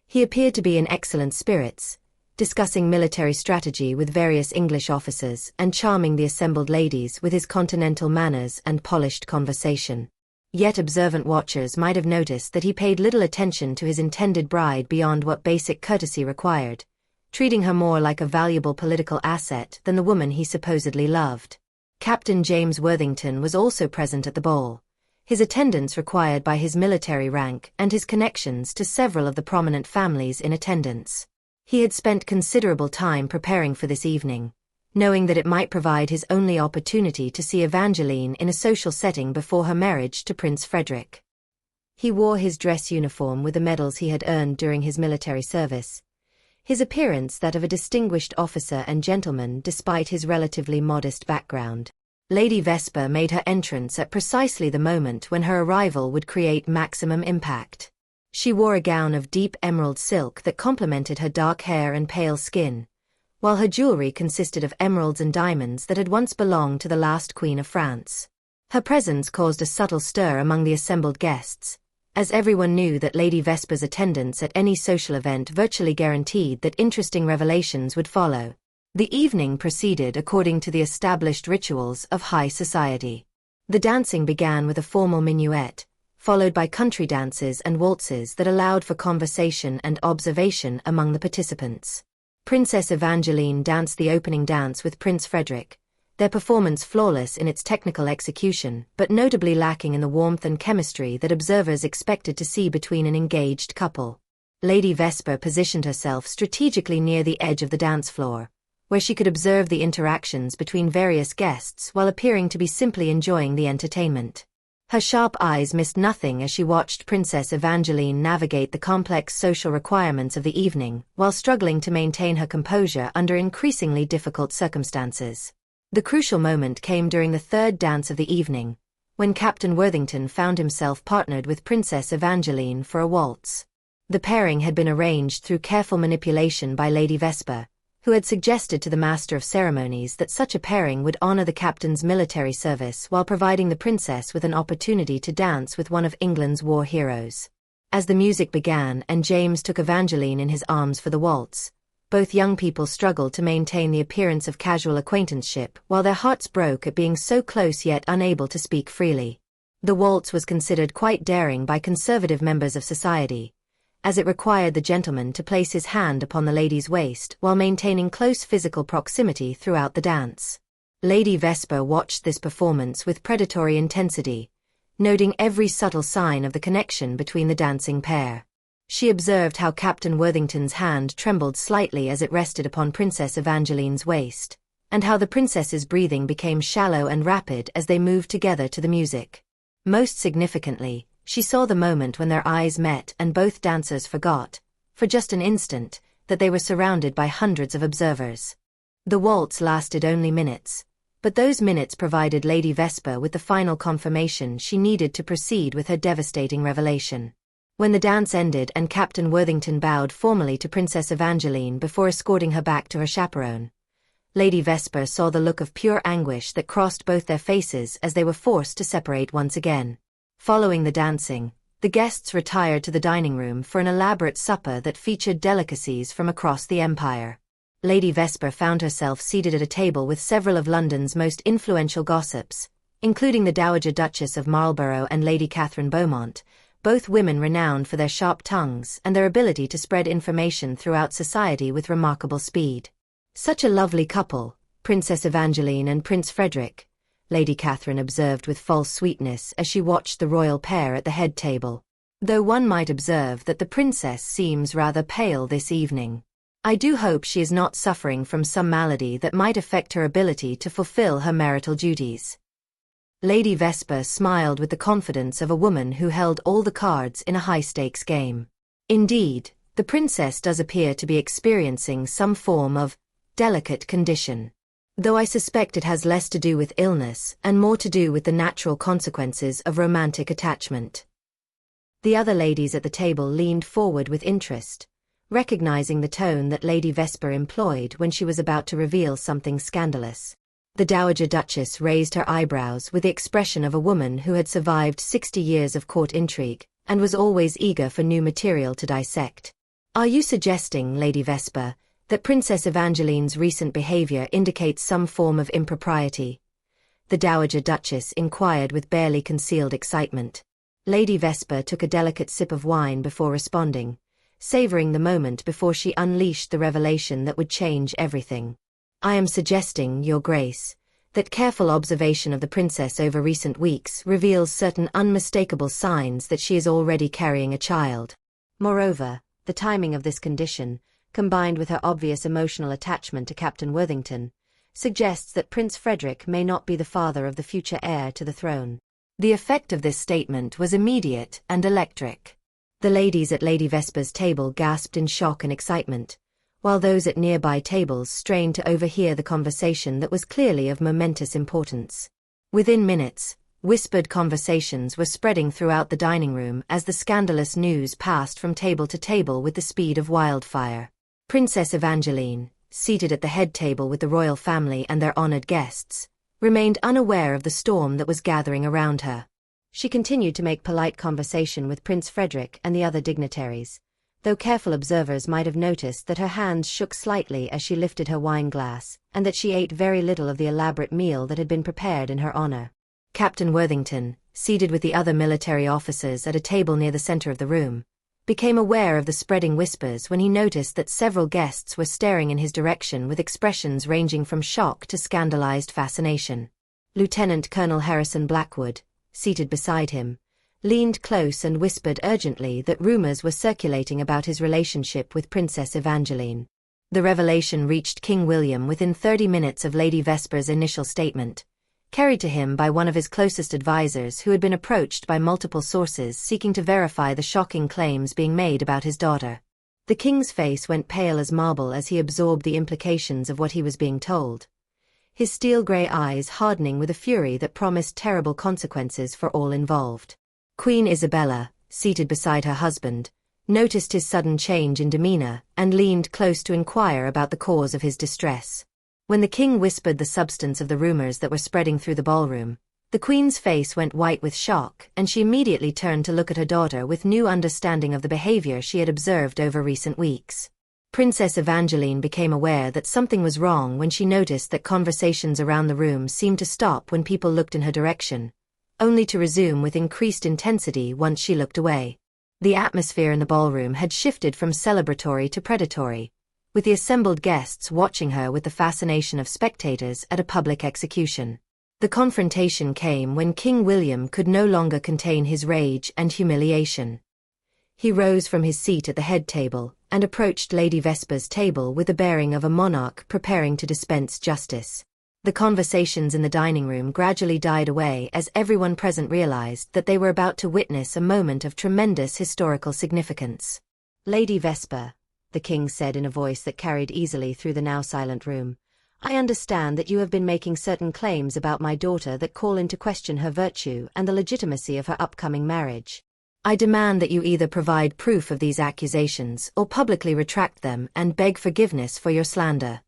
He appeared to be in excellent spirits, discussing military strategy with various English officers and charming the assembled ladies with his continental manners and polished conversation. Yet observant watchers might have noticed that he paid little attention to his intended bride beyond what basic courtesy required, treating her more like a valuable political asset than the woman he supposedly loved. Captain James Worthington was also present at the ball, his attendance required by his military rank and his connections to several of the prominent families in attendance. He had spent considerable time preparing for this evening, knowing that it might provide his only opportunity to see Evangeline in a social setting before her marriage to Prince Frederick. He wore his dress uniform with the medals he had earned during his military service, his appearance that of a distinguished officer and gentleman despite his relatively modest background. Lady Vesper made her entrance at precisely the moment when her arrival would create maximum impact. She wore a gown of deep emerald silk that complemented her dark hair and pale skin, while her jewelry consisted of emeralds and diamonds that had once belonged to the last Queen of France. Her presence caused a subtle stir among the assembled guests, as everyone knew that Lady Vesper's attendance at any social event virtually guaranteed that interesting revelations would follow. The evening proceeded according to the established rituals of high society. The dancing began with a formal minuet, followed by country dances and waltzes that allowed for conversation and observation among the participants. Princess Evangeline danced the opening dance with Prince Frederick, their performance flawless in its technical execution but notably lacking in the warmth and chemistry that observers expected to see between an engaged couple. Lady Vesper positioned herself strategically near the edge of the dance floor, where she could observe the interactions between various guests while appearing to be simply enjoying the entertainment. Her sharp eyes missed nothing as she watched Princess Evangeline navigate the complex social requirements of the evening while struggling to maintain her composure under increasingly difficult circumstances. The crucial moment came during the third dance of the evening, when Captain Worthington found himself partnered with Princess Evangeline for a waltz. The pairing had been arranged through careful manipulation by Lady Vesper, who had suggested to the Master of Ceremonies that such a pairing would honor the captain's military service while providing the princess with an opportunity to dance with one of England's war heroes. As the music began and James took Evangeline in his arms for the waltz, both young people struggled to maintain the appearance of casual acquaintanceship while their hearts broke at being so close yet unable to speak freely. The waltz was considered quite daring by conservative members of society, as it required the gentleman to place his hand upon the lady's waist while maintaining close physical proximity throughout the dance. Lady Vesper watched this performance with predatory intensity, noting every subtle sign of the connection between the dancing pair. She observed how Captain Worthington's hand trembled slightly as it rested upon Princess Evangeline's waist, and how the princess's breathing became shallow and rapid as they moved together to the music. Most significantly, she saw the moment when their eyes met and both dancers forgot, for just an instant, that they were surrounded by hundreds of observers. The waltz lasted only minutes, but those minutes provided Lady Vesper with the final confirmation she needed to proceed with her devastating revelation. When the dance ended and Captain Worthington bowed formally to Princess Evangeline before escorting her back to her chaperone, Lady Vesper saw the look of pure anguish that crossed both their faces as they were forced to separate once again. Following the dancing, the guests retired to the dining room for an elaborate supper that featured delicacies from across the empire. Lady Vesper found herself seated at a table with several of London's most influential gossips, including the Dowager Duchess of Marlborough and Lady Catherine Beaumont, both women renowned for their sharp tongues and their ability to spread information throughout society with remarkable speed. Such a lovely couple, Princess Evangeline and Prince Frederick, Lady Catherine observed with false sweetness as she watched the royal pair at the head table. Though one might observe that the princess seems rather pale this evening. I do hope she is not suffering from some malady that might affect her ability to fulfill her marital duties. Lady Vesper smiled with the confidence of a woman who held all the cards in a high-stakes game. Indeed, the princess does appear to be experiencing some form of delicate condition, though I suspect it has less to do with illness and more to do with the natural consequences of romantic attachment. The other ladies at the table leaned forward with interest, recognizing the tone that Lady Vesper employed when she was about to reveal something scandalous. The Dowager Duchess raised her eyebrows with the expression of a woman who had survived 60 years of court intrigue, and was always eager for new material to dissect. Are you suggesting, Lady Vesper, that Princess Evangeline's recent behavior indicates some form of impropriety? The Dowager Duchess inquired with barely concealed excitement. Lady Vesper took a delicate sip of wine before responding, savoring the moment before she unleashed the revelation that would change everything. I am suggesting, Your Grace, that careful observation of the princess over recent weeks reveals certain unmistakable signs that she is already carrying a child. Moreover, the timing of this condition, combined with her obvious emotional attachment to Captain Worthington, suggests that Prince Frederick may not be the father of the future heir to the throne. The effect of this statement was immediate and electric. The ladies at Lady Vesper's table gasped in shock and excitement, while those at nearby tables strained to overhear the conversation that was clearly of momentous importance. Within minutes, whispered conversations were spreading throughout the dining room as the scandalous news passed from table to table with the speed of wildfire. Princess Evangeline, seated at the head table with the royal family and their honored guests, remained unaware of the storm that was gathering around her. She continued to make polite conversation with Prince Frederick and the other dignitaries, though careful observers might have noticed that her hands shook slightly as she lifted her wine glass, and that she ate very little of the elaborate meal that had been prepared in her honor. Captain Worthington, seated with the other military officers at a table near the center of the room, became aware of the spreading whispers when he noticed that several guests were staring in his direction with expressions ranging from shock to scandalized fascination. Lieutenant Colonel Harrison Blackwood, seated beside him, leaned close and whispered urgently that rumors were circulating about his relationship with Princess Evangeline. The revelation reached King William within 30 minutes of Lady Vesper's initial statement, carried to him by one of his closest advisers who had been approached by multiple sources seeking to verify the shocking claims being made about his daughter. The king's face went pale as marble as he absorbed the implications of what he was being told, his steel-gray eyes hardening with a fury that promised terrible consequences for all involved. Queen Isabella, seated beside her husband, noticed his sudden change in demeanor and leaned close to inquire about the cause of his distress. When the king whispered the substance of the rumors that were spreading through the ballroom, the queen's face went white with shock and she immediately turned to look at her daughter with new understanding of the behavior she had observed over recent weeks. Princess Evangeline became aware that something was wrong when she noticed that conversations around the room seemed to stop when people looked in her direction, only to resume with increased intensity once she looked away. The atmosphere in the ballroom had shifted from celebratory to predatory, with the assembled guests watching her with the fascination of spectators at a public execution. The confrontation came when King William could no longer contain his rage and humiliation. He rose from his seat at the head table and approached Lady Vesper's table with the bearing of a monarch preparing to dispense justice. The conversations in the dining room gradually died away as everyone present realized that they were about to witness a moment of tremendous historical significance. Lady Vesper, the king said in a voice that carried easily through the now silent room, I understand that you have been making certain claims about my daughter that call into question her virtue and the legitimacy of her upcoming marriage. I demand that you either provide proof of these accusations or publicly retract them and beg forgiveness for your slander.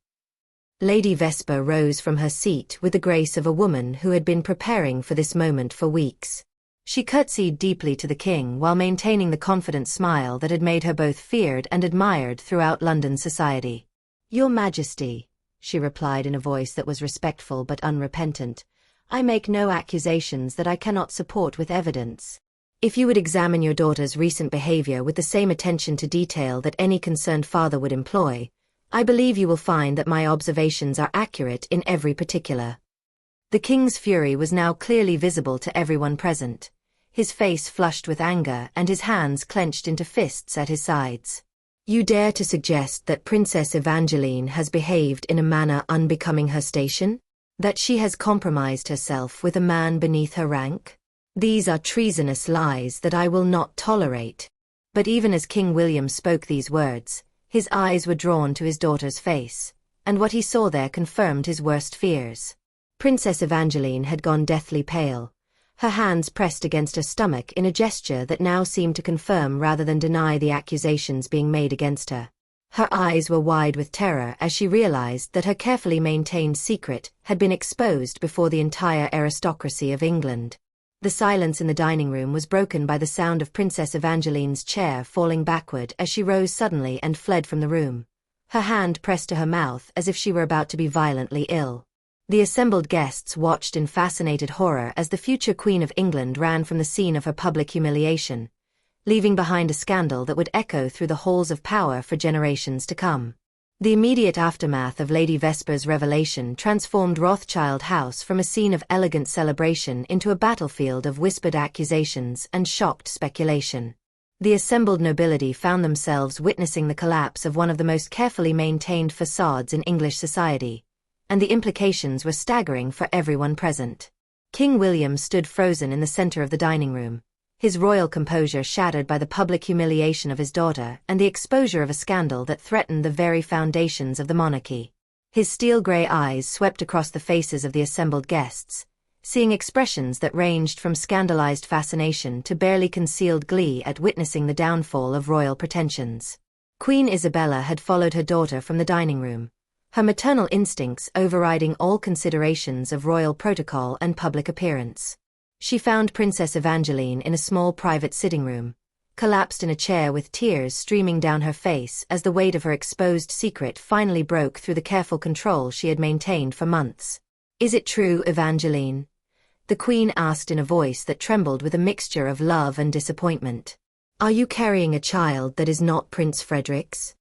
Lady Vesper rose from her seat with the grace of a woman who had been preparing for this moment for weeks. She curtsied deeply to the king while maintaining the confident smile that had made her both feared and admired throughout London society. Your Majesty, she replied in a voice that was respectful but unrepentant, I make no accusations that I cannot support with evidence. If you would examine your daughter's recent behavior with the same attention to detail that any concerned father would employ, I believe you will find that my observations are accurate in every particular. The king's fury was now clearly visible to everyone present, his face flushed with anger and his hands clenched into fists at his sides. You dare to suggest that Princess Evangeline has behaved in a manner unbecoming her station? That she has compromised herself with a man beneath her rank? These are treasonous lies that I will not tolerate. But even as King William spoke these words, his eyes were drawn to his daughter's face, and what he saw there confirmed his worst fears. Princess Evangeline had gone deathly pale, her hands pressed against her stomach in a gesture that now seemed to confirm rather than deny the accusations being made against her. Her eyes were wide with terror as she realized that her carefully maintained secret had been exposed before the entire aristocracy of England. The silence in the dining room was broken by the sound of Princess Evangeline's chair falling backward as she rose suddenly and fled from the room, her hand pressed to her mouth as if she were about to be violently ill. The assembled guests watched in fascinated horror as the future Queen of England ran from the scene of her public humiliation, leaving behind a scandal that would echo through the halls of power for generations to come. The immediate aftermath of Lady Vesper's revelation transformed Rothschild House from a scene of elegant celebration into a battlefield of whispered accusations and shocked speculation. The assembled nobility found themselves witnessing the collapse of one of the most carefully maintained facades in English society, and the implications were staggering for everyone present. King William stood frozen in the center of the dining room, his royal composure shattered by the public humiliation of his daughter and the exposure of a scandal that threatened the very foundations of the monarchy. His steel-gray eyes swept across the faces of the assembled guests, seeing expressions that ranged from scandalized fascination to barely concealed glee at witnessing the downfall of royal pretensions. Queen Isabella had followed her daughter from the dining room, her maternal instincts overriding all considerations of royal protocol and public appearance. She found Princess Evangeline in a small private sitting room, collapsed in a chair with tears streaming down her face as the weight of her exposed secret finally broke through the careful control she had maintained for months. "Is it true, Evangeline?" the Queen asked in a voice that trembled with a mixture of love and disappointment. "Are you carrying a child that is not Prince Frederick's?"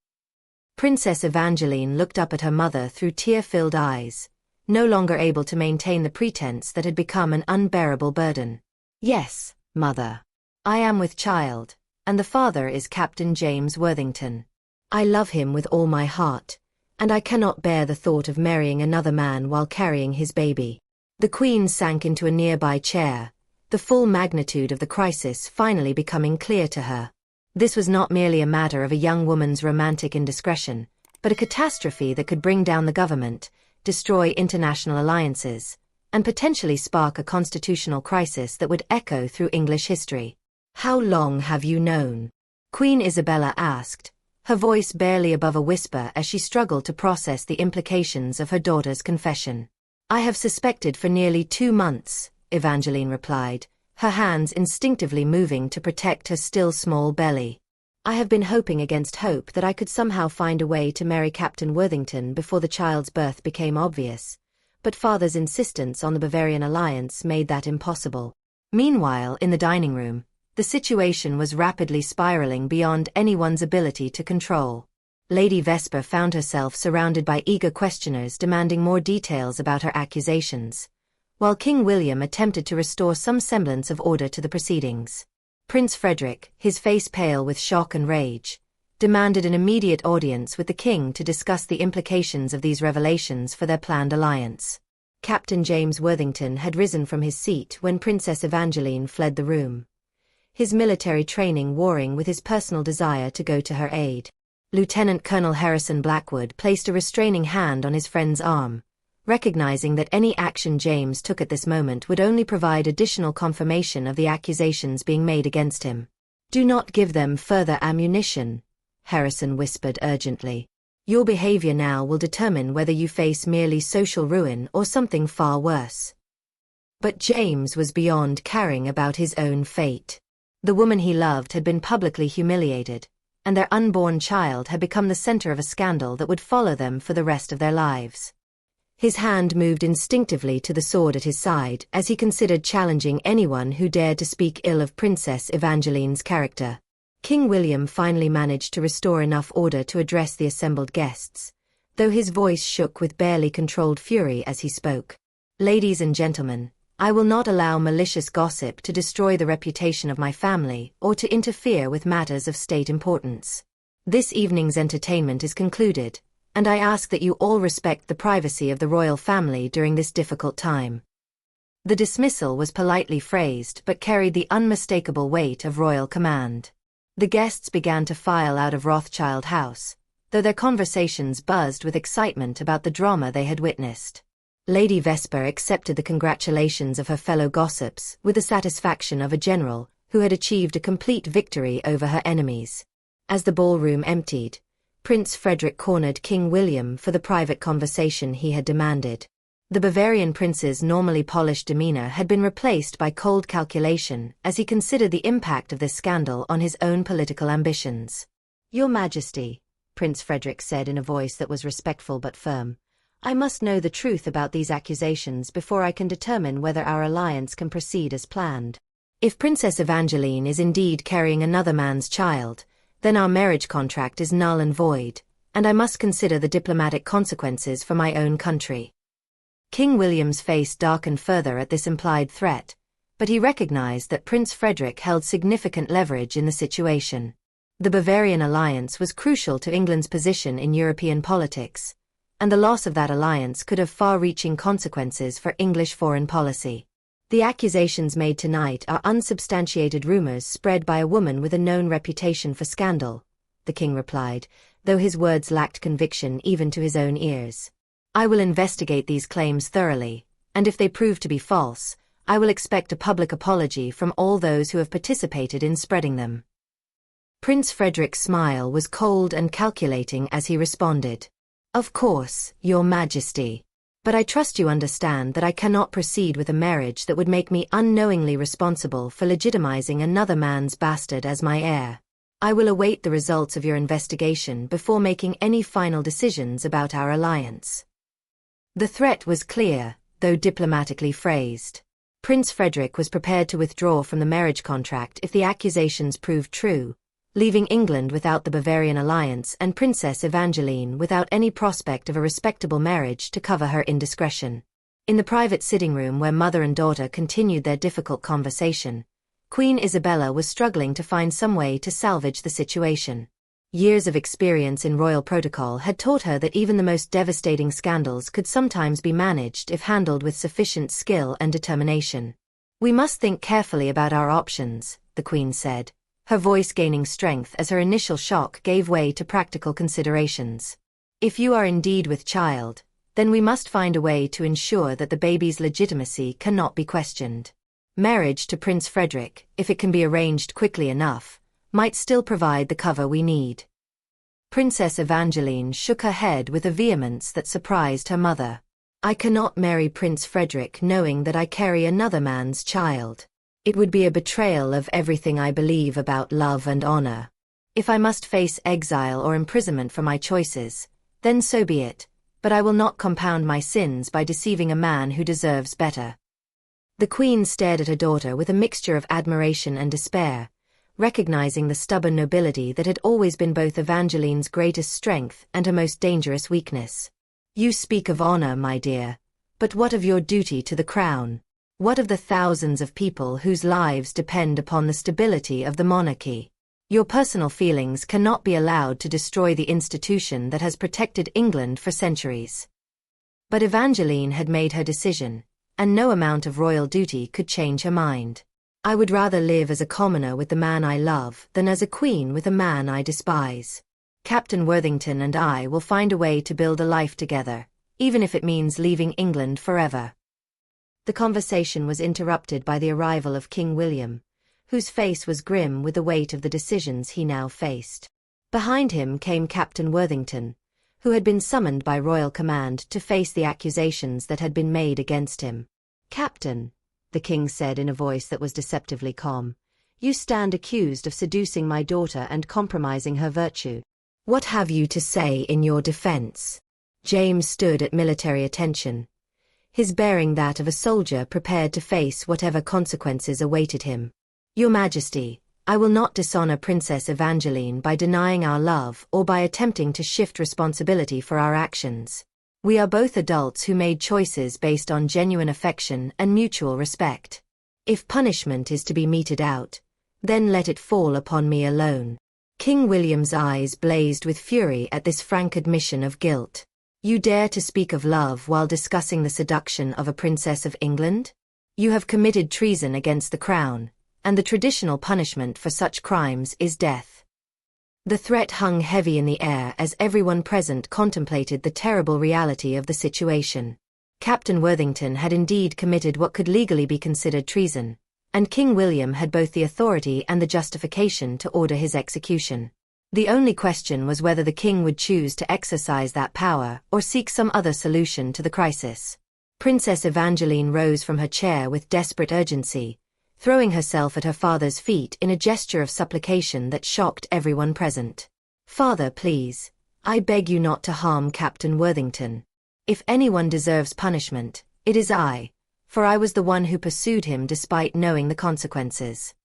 Princess Evangeline looked up at her mother through tear-filled eyes, no longer able to maintain the pretense that had become an unbearable burden. "Yes, mother. I am with child, and the father is Captain James Worthington. I love him with all my heart, and I cannot bear the thought of marrying another man while carrying his baby." The Queen sank into a nearby chair, the full magnitude of the crisis finally becoming clear to her. This was not merely a matter of a young woman's romantic indiscretion, but a catastrophe that could bring down the government, destroy international alliances, and potentially spark a constitutional crisis that would echo through English history. "How long have you known?" Queen Isabella asked, her voice barely above a whisper as she struggled to process the implications of her daughter's confession. "I have suspected for nearly 2 months, Evangeline replied, her hands instinctively moving to protect her still small belly. "I have been hoping against hope that I could somehow find a way to marry Captain Worthington before the child's birth became obvious, but father's insistence on the Bavarian alliance made that impossible." Meanwhile, in the dining room, the situation was rapidly spiraling beyond anyone's ability to control. Lady Vesper found herself surrounded by eager questioners demanding more details about her accusations, while King William attempted to restore some semblance of order to the proceedings. Prince Frederick, his face pale with shock and rage, demanded an immediate audience with the king to discuss the implications of these revelations for their planned alliance. Captain James Worthington had risen from his seat when Princess Evangeline fled the room, his military training warring with his personal desire to go to her aid. Lieutenant Colonel Harrison Blackwood placed a restraining hand on his friend's arm, recognizing that any action James took at this moment would only provide additional confirmation of the accusations being made against him. "Do not give them further ammunition," Harrison whispered urgently. "Your behavior now will determine whether you face merely social ruin or something far worse." But James was beyond caring about his own fate. The woman he loved had been publicly humiliated, and their unborn child had become the center of a scandal that would follow them for the rest of their lives. His hand moved instinctively to the sword at his side as he considered challenging anyone who dared to speak ill of Princess Evangeline's character. King William finally managed to restore enough order to address the assembled guests, though his voice shook with barely controlled fury as he spoke. "Ladies and gentlemen, I will not allow malicious gossip to destroy the reputation of my family or to interfere with matters of state importance. This evening's entertainment is concluded, and I ask that you all respect the privacy of the royal family during this difficult time." The dismissal was politely phrased but carried the unmistakable weight of royal command. The guests began to file out of Rothschild House, though their conversations buzzed with excitement about the drama they had witnessed. Lady Vesper accepted the congratulations of her fellow gossips with the satisfaction of a general who had achieved a complete victory over her enemies. As the ballroom emptied, Prince Frederick cornered King William for the private conversation he had demanded. The Bavarian prince's normally polished demeanor had been replaced by cold calculation as he considered the impact of this scandal on his own political ambitions. "Your Majesty," Prince Frederick said in a voice that was respectful but firm, "I must know the truth about these accusations before I can determine whether our alliance can proceed as planned. If Princess Evangeline is indeed carrying another man's child, then our marriage contract is null and void, and I must consider the diplomatic consequences for my own country." King William's face darkened further at this implied threat, but he recognized that Prince Frederick held significant leverage in the situation. The Bavarian alliance was crucial to England's position in European politics, and the loss of that alliance could have far-reaching consequences for English foreign policy. "The accusations made tonight are unsubstantiated rumors spread by a woman with a known reputation for scandal," the king replied, though his words lacked conviction even to his own ears. "I will investigate these claims thoroughly, and if they prove to be false, I will expect a public apology from all those who have participated in spreading them." Prince Frederick's smile was cold and calculating as he responded, "Of course, Your Majesty. But I trust you understand that I cannot proceed with a marriage that would make me unknowingly responsible for legitimizing another man's bastard as my heir. I will await the results of your investigation before making any final decisions about our alliance." The threat was clear, though diplomatically phrased. Prince Frederick was prepared to withdraw from the marriage contract if the accusations proved true, leaving England without the Bavarian alliance and Princess Evangeline without any prospect of a respectable marriage to cover her indiscretion. In the private sitting room where mother and daughter continued their difficult conversation, Queen Isabella was struggling to find some way to salvage the situation. Years of experience in royal protocol had taught her that even the most devastating scandals could sometimes be managed if handled with sufficient skill and determination. "We must think carefully about our options," the Queen said, her voice gaining strength as her initial shock gave way to practical considerations. "If you are indeed with child, then we must find a way to ensure that the baby's legitimacy cannot be questioned. Marriage to Prince Frederick, if it can be arranged quickly enough, might still provide the cover we need." Princess Evangeline shook her head with a vehemence that surprised her mother. "I cannot marry Prince Frederick knowing that I carry another man's child. It would be a betrayal of everything I believe about love and honor. If I must face exile or imprisonment for my choices, then so be it, but I will not compound my sins by deceiving a man who deserves better." The Queen stared at her daughter with a mixture of admiration and despair, recognizing the stubborn nobility that had always been both Evangeline's greatest strength and her most dangerous weakness. "You speak of honor, my dear, but what of your duty to the crown? What of the thousands of people whose lives depend upon the stability of the monarchy? Your personal feelings cannot be allowed to destroy the institution that has protected England for centuries." But Evangeline had made her decision, and no amount of royal duty could change her mind. "I would rather live as a commoner with the man I love than as a queen with a man I despise. Captain Worthington and I will find a way to build a life together, even if it means leaving England forever." The conversation was interrupted by the arrival of King William, whose face was grim with the weight of the decisions he now faced. Behind him came Captain Worthington, who had been summoned by royal command to face the accusations that had been made against him. "Captain," the king said in a voice that was deceptively calm, "you stand accused of seducing my daughter and compromising her virtue. What have you to say in your defense?" James stood at military attention, his bearing that of a soldier prepared to face whatever consequences awaited him. "Your Majesty, I will not dishonor Princess Evangeline by denying our love or by attempting to shift responsibility for our actions. We are both adults who made choices based on genuine affection and mutual respect. If punishment is to be meted out, then let it fall upon me alone." King William's eyes blazed with fury at this frank admission of guilt. "You dare to speak of love while discussing the seduction of a princess of England? You have committed treason against the crown, and the traditional punishment for such crimes is death." The threat hung heavy in the air as everyone present contemplated the terrible reality of the situation. Captain Worthington had indeed committed what could legally be considered treason, and King William had both the authority and the justification to order his execution. The only question was whether the king would choose to exercise that power or seek some other solution to the crisis. Princess Evangeline rose from her chair with desperate urgency, throwing herself at her father's feet in a gesture of supplication that shocked everyone present. "Father, please, I beg you not to harm Captain Worthington. If anyone deserves punishment, it is I, for I was the one who pursued him despite knowing the consequences.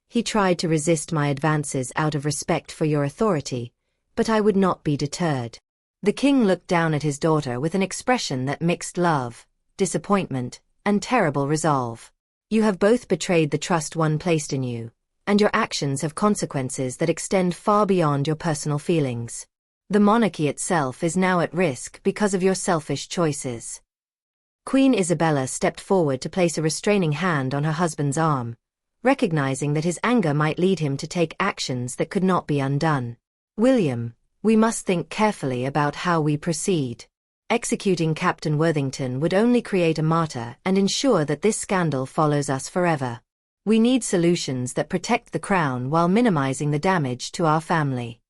He tried to resist my advances out of respect for your authority, but I would not be deterred." The king looked down at his daughter with an expression that mixed love, disappointment, and terrible resolve. "You have both betrayed the trust one placed in you, and your actions have consequences that extend far beyond your personal feelings. The monarchy itself is now at risk because of your selfish choices." Queen Isabella stepped forward to place a restraining hand on her husband's arm, recognizing that his anger might lead him to take actions that could not be undone. "William, we must think carefully about how we proceed. Executing Captain Worthington would only create a martyr and ensure that this scandal follows us forever. We need solutions that protect the crown while minimizing the damage to our family."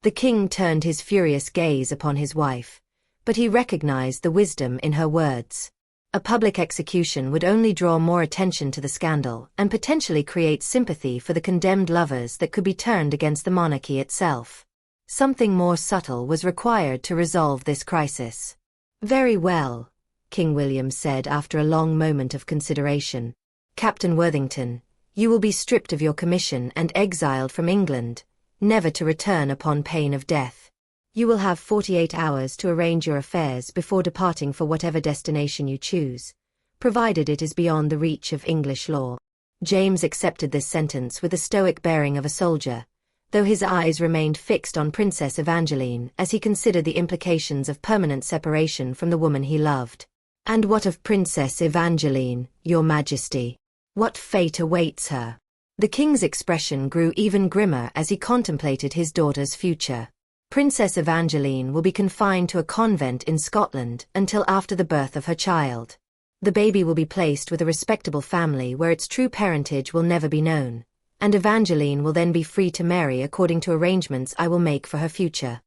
The king turned his furious gaze upon his wife, but he recognized the wisdom in her words. A public execution would only draw more attention to the scandal and potentially create sympathy for the condemned lovers that could be turned against the monarchy itself. Something more subtle was required to resolve this crisis. "Very well," King William said after a long moment of consideration. "Captain Worthington, you will be stripped of your commission and exiled from England, never to return upon pain of death. You will have 48 hours to arrange your affairs before departing for whatever destination you choose, provided it is beyond the reach of English law." James accepted this sentence with the stoic bearing of a soldier, though his eyes remained fixed on Princess Evangeline as he considered the implications of permanent separation from the woman he loved. "And what of Princess Evangeline, Your Majesty? What fate awaits her?" The king's expression grew even grimmer as he contemplated his daughter's future. "Princess Evangeline will be confined to a convent in Scotland until after the birth of her child. The baby will be placed with a respectable family where its true parentage will never be known, and Evangeline will then be free to marry according to arrangements I will make for her future."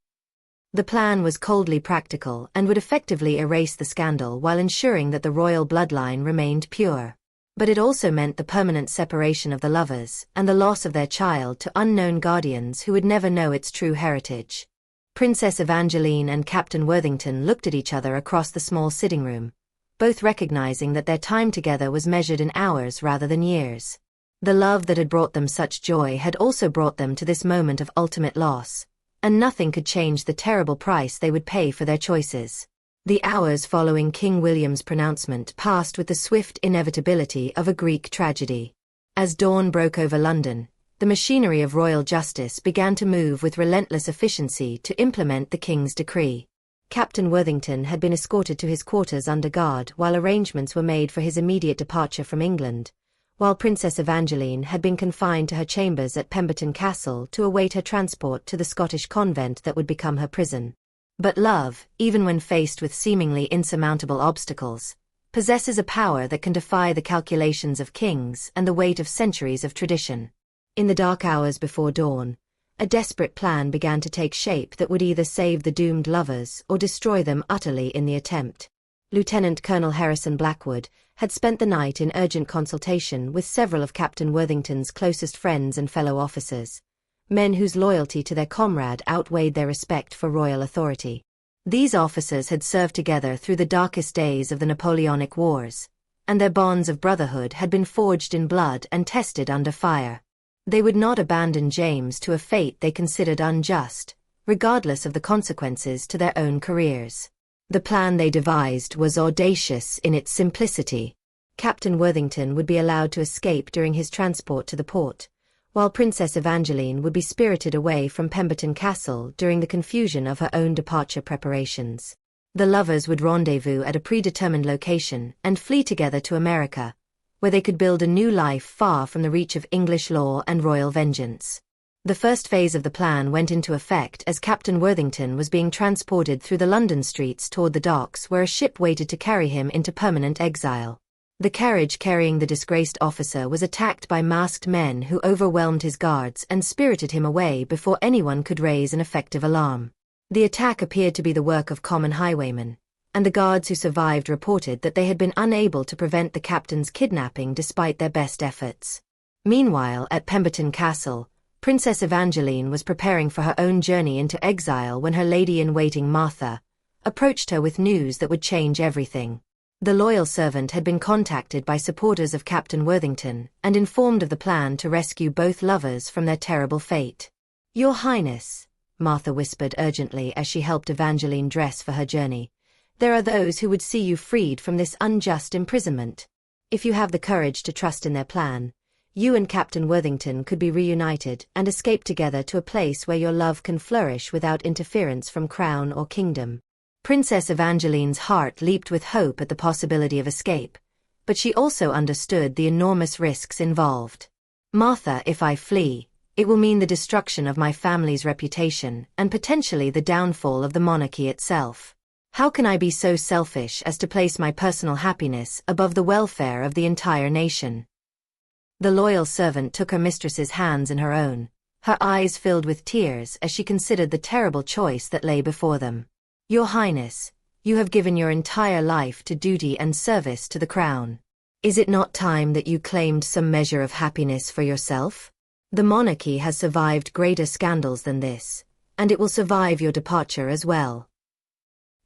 The plan was coldly practical and would effectively erase the scandal while ensuring that the royal bloodline remained pure. But it also meant the permanent separation of the lovers and the loss of their child to unknown guardians who would never know its true heritage. Princess Evangeline and Captain Worthington looked at each other across the small sitting room, both recognizing that their time together was measured in hours rather than years. The love that had brought them such joy had also brought them to this moment of ultimate loss, and nothing could change the terrible price they would pay for their choices. The hours following King William's pronouncement passed with the swift inevitability of a Greek tragedy. As dawn broke over London, the machinery of royal justice began to move with relentless efficiency to implement the king's decree. Captain Worthington had been escorted to his quarters under guard while arrangements were made for his immediate departure from England, while Princess Evangeline had been confined to her chambers at Pemberton Castle to await her transport to the Scottish convent that would become her prison. But love, even when faced with seemingly insurmountable obstacles, possesses a power that can defy the calculations of kings and the weight of centuries of tradition. In the dark hours before dawn, a desperate plan began to take shape that would either save the doomed lovers or destroy them utterly in the attempt. Lieutenant Colonel Harrison Blackwood had spent the night in urgent consultation with several of Captain Worthington's closest friends and fellow officers, men whose loyalty to their comrade outweighed their respect for royal authority. These officers had served together through the darkest days of the Napoleonic Wars, and their bonds of brotherhood had been forged in blood and tested under fire. They would not abandon James to a fate they considered unjust, regardless of the consequences to their own careers. The plan they devised was audacious in its simplicity. Captain Worthington would be allowed to escape during his transport to the port, while Princess Evangeline would be spirited away from Pemberton Castle during the confusion of her own departure preparations. The lovers would rendezvous at a predetermined location and flee together to America, where they could build a new life far from the reach of English law and royal vengeance. The first phase of the plan went into effect as Captain Worthington was being transported through the London streets toward the docks where a ship waited to carry him into permanent exile. The carriage carrying the disgraced officer was attacked by masked men who overwhelmed his guards and spirited him away before anyone could raise an effective alarm. The attack appeared to be the work of common highwaymen, and the guards who survived reported that they had been unable to prevent the captain's kidnapping despite their best efforts. Meanwhile, at Pemberton Castle, Princess Evangeline was preparing for her own journey into exile when her lady-in-waiting Martha approached her with news that would change everything. The loyal servant had been contacted by supporters of Captain Worthington and informed of the plan to rescue both lovers from their terrible fate. "Your Highness," Martha whispered urgently as she helped Evangeline dress for her journey, "there are those who would see you freed from this unjust imprisonment. If you have the courage to trust in their plan, you and Captain Worthington could be reunited and escape together to a place where your love can flourish without interference from crown or kingdom." Princess Evangeline's heart leaped with hope at the possibility of escape, but she also understood the enormous risks involved. "Martha, if I flee, it will mean the destruction of my family's reputation and potentially the downfall of the monarchy itself. How can I be so selfish as to place my personal happiness above the welfare of the entire nation?" The loyal servant took her mistress's hands in her own, her eyes filled with tears as she considered the terrible choice that lay before them. "Your Highness, you have given your entire life to duty and service to the crown. Is it not time that you claimed some measure of happiness for yourself? The monarchy has survived greater scandals than this, and it will survive your departure as well."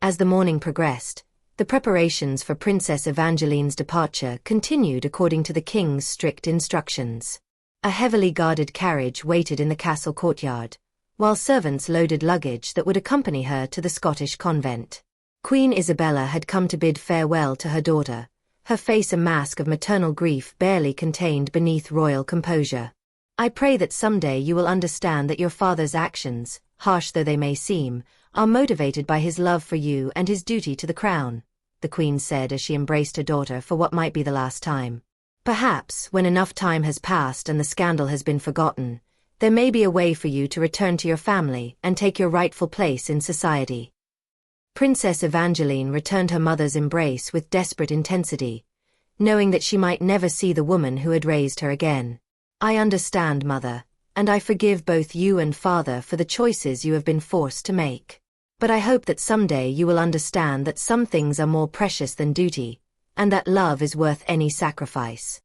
As the morning progressed, the preparations for Princess Evangeline's departure continued according to the king's strict instructions. A heavily guarded carriage waited in the castle courtyard, while servants loaded luggage that would accompany her to the Scottish convent. Queen Isabella had come to bid farewell to her daughter, her face a mask of maternal grief barely contained beneath royal composure. "I pray that someday you will understand that your father's actions, harsh though they may seem, are motivated by his love for you and his duty to the crown," the Queen said as she embraced her daughter for what might be the last time. "Perhaps, when enough time has passed and the scandal has been forgotten, there may be a way for you to return to your family and take your rightful place in society." Princess Evangeline returned her mother's embrace with desperate intensity, knowing that she might never see the woman who had raised her again. "I understand, Mother, and I forgive both you and Father for the choices you have been forced to make. But I hope that someday you will understand that some things are more precious than duty, and that love is worth any sacrifice."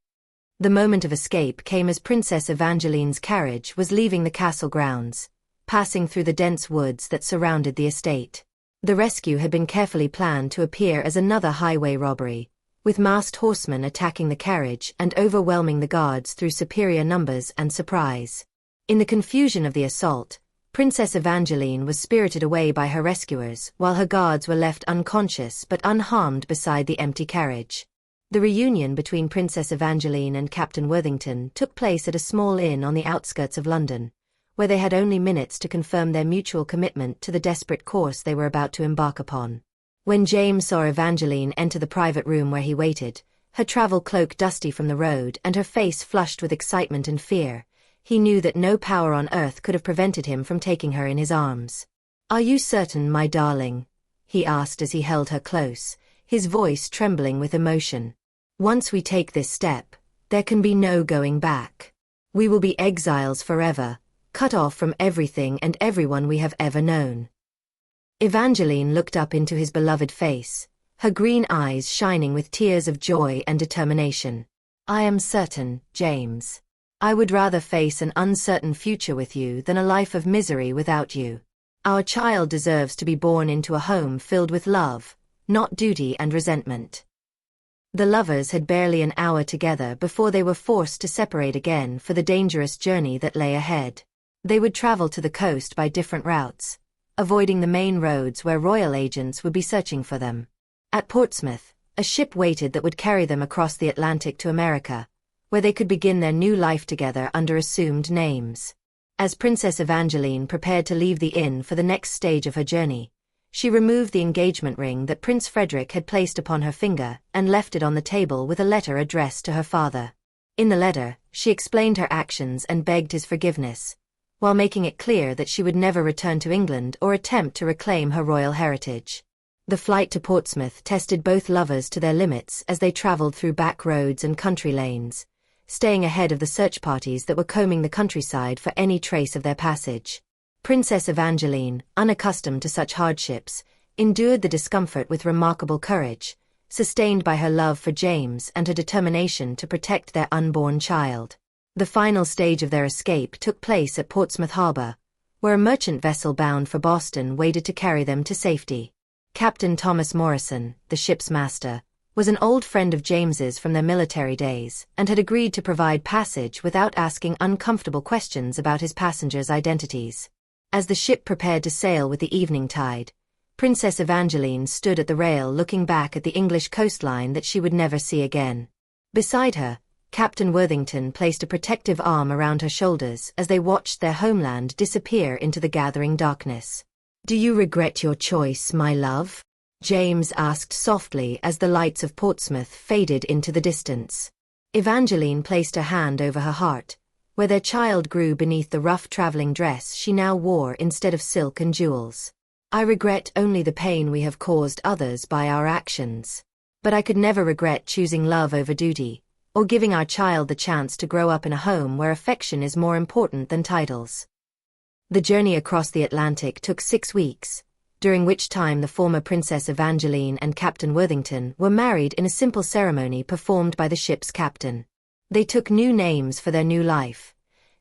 The moment of escape came as Princess Evangeline's carriage was leaving the castle grounds, passing through the dense woods that surrounded the estate. The rescue had been carefully planned to appear as another highway robbery, with masked horsemen attacking the carriage and overwhelming the guards through superior numbers and surprise. In the confusion of the assault, Princess Evangeline was spirited away by her rescuers while her guards were left unconscious but unharmed beside the empty carriage. The reunion between Princess Evangeline and Captain Worthington took place at a small inn on the outskirts of London, where they had only minutes to confirm their mutual commitment to the desperate course they were about to embark upon. When James saw Evangeline enter the private room where he waited, her travel cloak dusty from the road and her face flushed with excitement and fear, he knew that no power on earth could have prevented him from taking her in his arms. "Are you certain, my darling?" he asked as he held her close, his voice trembling with emotion. "Once we take this step, there can be no going back. We will be exiles forever, cut off from everything and everyone we have ever known." Evangeline looked up into his beloved face, her green eyes shining with tears of joy and determination. "I am certain, James. I would rather face an uncertain future with you than a life of misery without you. Our child deserves to be born into a home filled with love, not duty and resentment." The lovers had barely an hour together before they were forced to separate again for the dangerous journey that lay ahead. They would travel to the coast by different routes, avoiding the main roads where royal agents would be searching for them. At Portsmouth, a ship waited that would carry them across the Atlantic to America, where they could begin their new life together under assumed names. As Princess Evangeline prepared to leave the inn for the next stage of her journey, she removed the engagement ring that Prince Frederick had placed upon her finger and left it on the table with a letter addressed to her father. In the letter, she explained her actions and begged his forgiveness, while making it clear that she would never return to England or attempt to reclaim her royal heritage. The flight to Portsmouth tested both lovers to their limits as they traveled through back roads and country lanes, staying ahead of the search parties that were combing the countryside for any trace of their passage. Princess Evangeline, unaccustomed to such hardships, endured the discomfort with remarkable courage, sustained by her love for James and her determination to protect their unborn child. The final stage of their escape took place at Portsmouth Harbor, where a merchant vessel bound for Boston waited to carry them to safety. Captain Thomas Morrison, the ship's master, was an old friend of James's from their military days and had agreed to provide passage without asking uncomfortable questions about his passengers' identities. As the ship prepared to sail with the evening tide, Princess Evangeline stood at the rail looking back at the English coastline that she would never see again. Beside her, Captain Worthington placed a protective arm around her shoulders as they watched their homeland disappear into the gathering darkness. "Do you regret your choice, my love?" James asked softly as the lights of Portsmouth faded into the distance. Evangeline placed her hand over her heart, where their child grew beneath the rough traveling dress she now wore instead of silk and jewels. "I regret only the pain we have caused others by our actions. But I could never regret choosing love over duty, or giving our child the chance to grow up in a home where affection is more important than titles." The journey across the Atlantic took 6 weeks, during which time the former Princess Evangeline and Captain Worthington were married in a simple ceremony performed by the ship's captain. They took new names for their new life: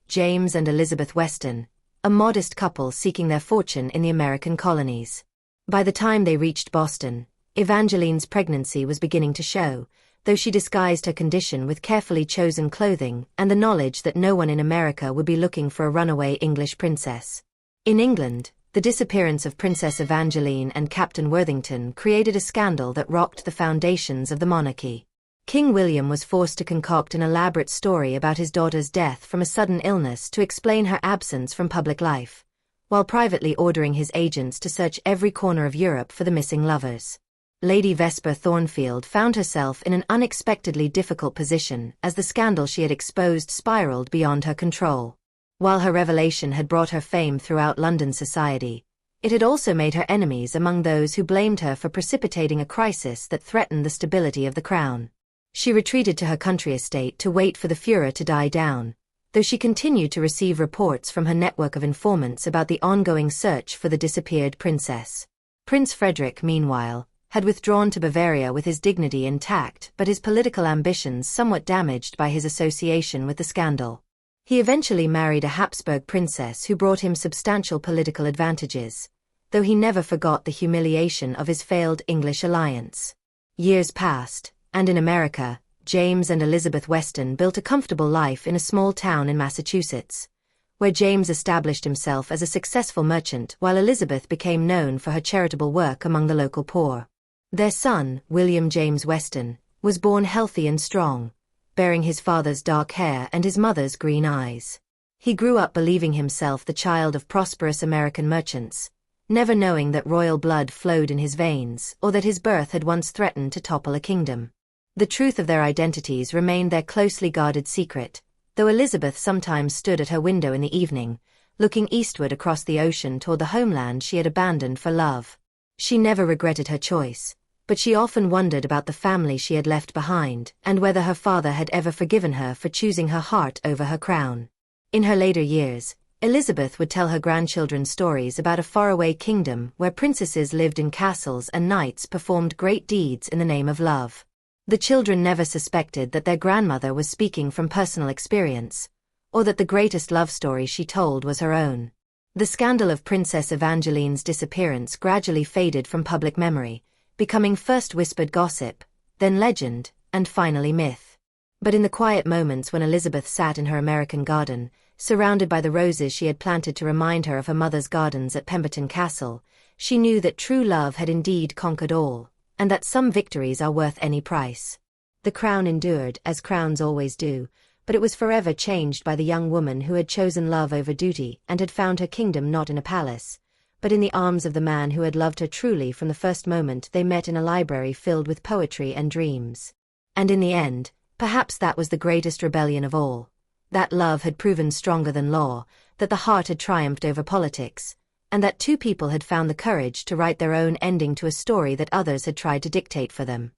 James and Elizabeth Weston, a modest couple seeking their fortune in the American colonies. By the time they reached Boston, Evangeline's pregnancy was beginning to show, though she disguised her condition with carefully chosen clothing and the knowledge that no one in America would be looking for a runaway English princess. In England, the disappearance of Princess Evangeline and Captain Worthington created a scandal that rocked the foundations of the monarchy. King William was forced to concoct an elaborate story about his daughter's death from a sudden illness to explain her absence from public life, while privately ordering his agents to search every corner of Europe for the missing lovers. Lady Vesper Thornfield found herself in an unexpectedly difficult position as the scandal she had exposed spiraled beyond her control. While her revelation had brought her fame throughout London society, it had also made her enemies among those who blamed her for precipitating a crisis that threatened the stability of the crown. She retreated to her country estate to wait for the furor to die down, though she continued to receive reports from her network of informants about the ongoing search for the disappeared princess. Prince Frederick, meanwhile, had withdrawn to Bavaria with his dignity intact but his political ambitions somewhat damaged by his association with the scandal. He eventually married a Habsburg princess who brought him substantial political advantages, though he never forgot the humiliation of his failed English alliance. Years passed, and in America, James and Elizabeth Weston built a comfortable life in a small town in Massachusetts, where James established himself as a successful merchant while Elizabeth became known for her charitable work among the local poor. Their son, William James Weston, was born healthy and strong, bearing his father's dark hair and his mother's green eyes. He grew up believing himself the child of prosperous American merchants, never knowing that royal blood flowed in his veins or that his birth had once threatened to topple a kingdom. The truth of their identities remained their closely guarded secret, though Elizabeth sometimes stood at her window in the evening, looking eastward across the ocean toward the homeland she had abandoned for love. She never regretted her choice, but she often wondered about the family she had left behind and whether her father had ever forgiven her for choosing her heart over her crown. In her later years, Elizabeth would tell her grandchildren stories about a faraway kingdom where princesses lived in castles and knights performed great deeds in the name of love. The children never suspected that their grandmother was speaking from personal experience, or that the greatest love story she told was her own. The scandal of Princess Evangeline's disappearance gradually faded from public memory, becoming first whispered gossip, then legend, and finally myth. But in the quiet moments when Elizabeth sat in her American garden, surrounded by the roses she had planted to remind her of her mother's gardens at Pemberton Castle, she knew that true love had indeed conquered all, and that some victories are worth any price. The crown endured, as crowns always do, but it was forever changed by the young woman who had chosen love over duty and had found her kingdom not in a palace, but in the arms of the man who had loved her truly from the first moment they met in a library filled with poetry and dreams. And in the end, perhaps that was the greatest rebellion of all. That love had proven stronger than law, that the heart had triumphed over politics, and that two people had found the courage to write their own ending to a story that others had tried to dictate for them.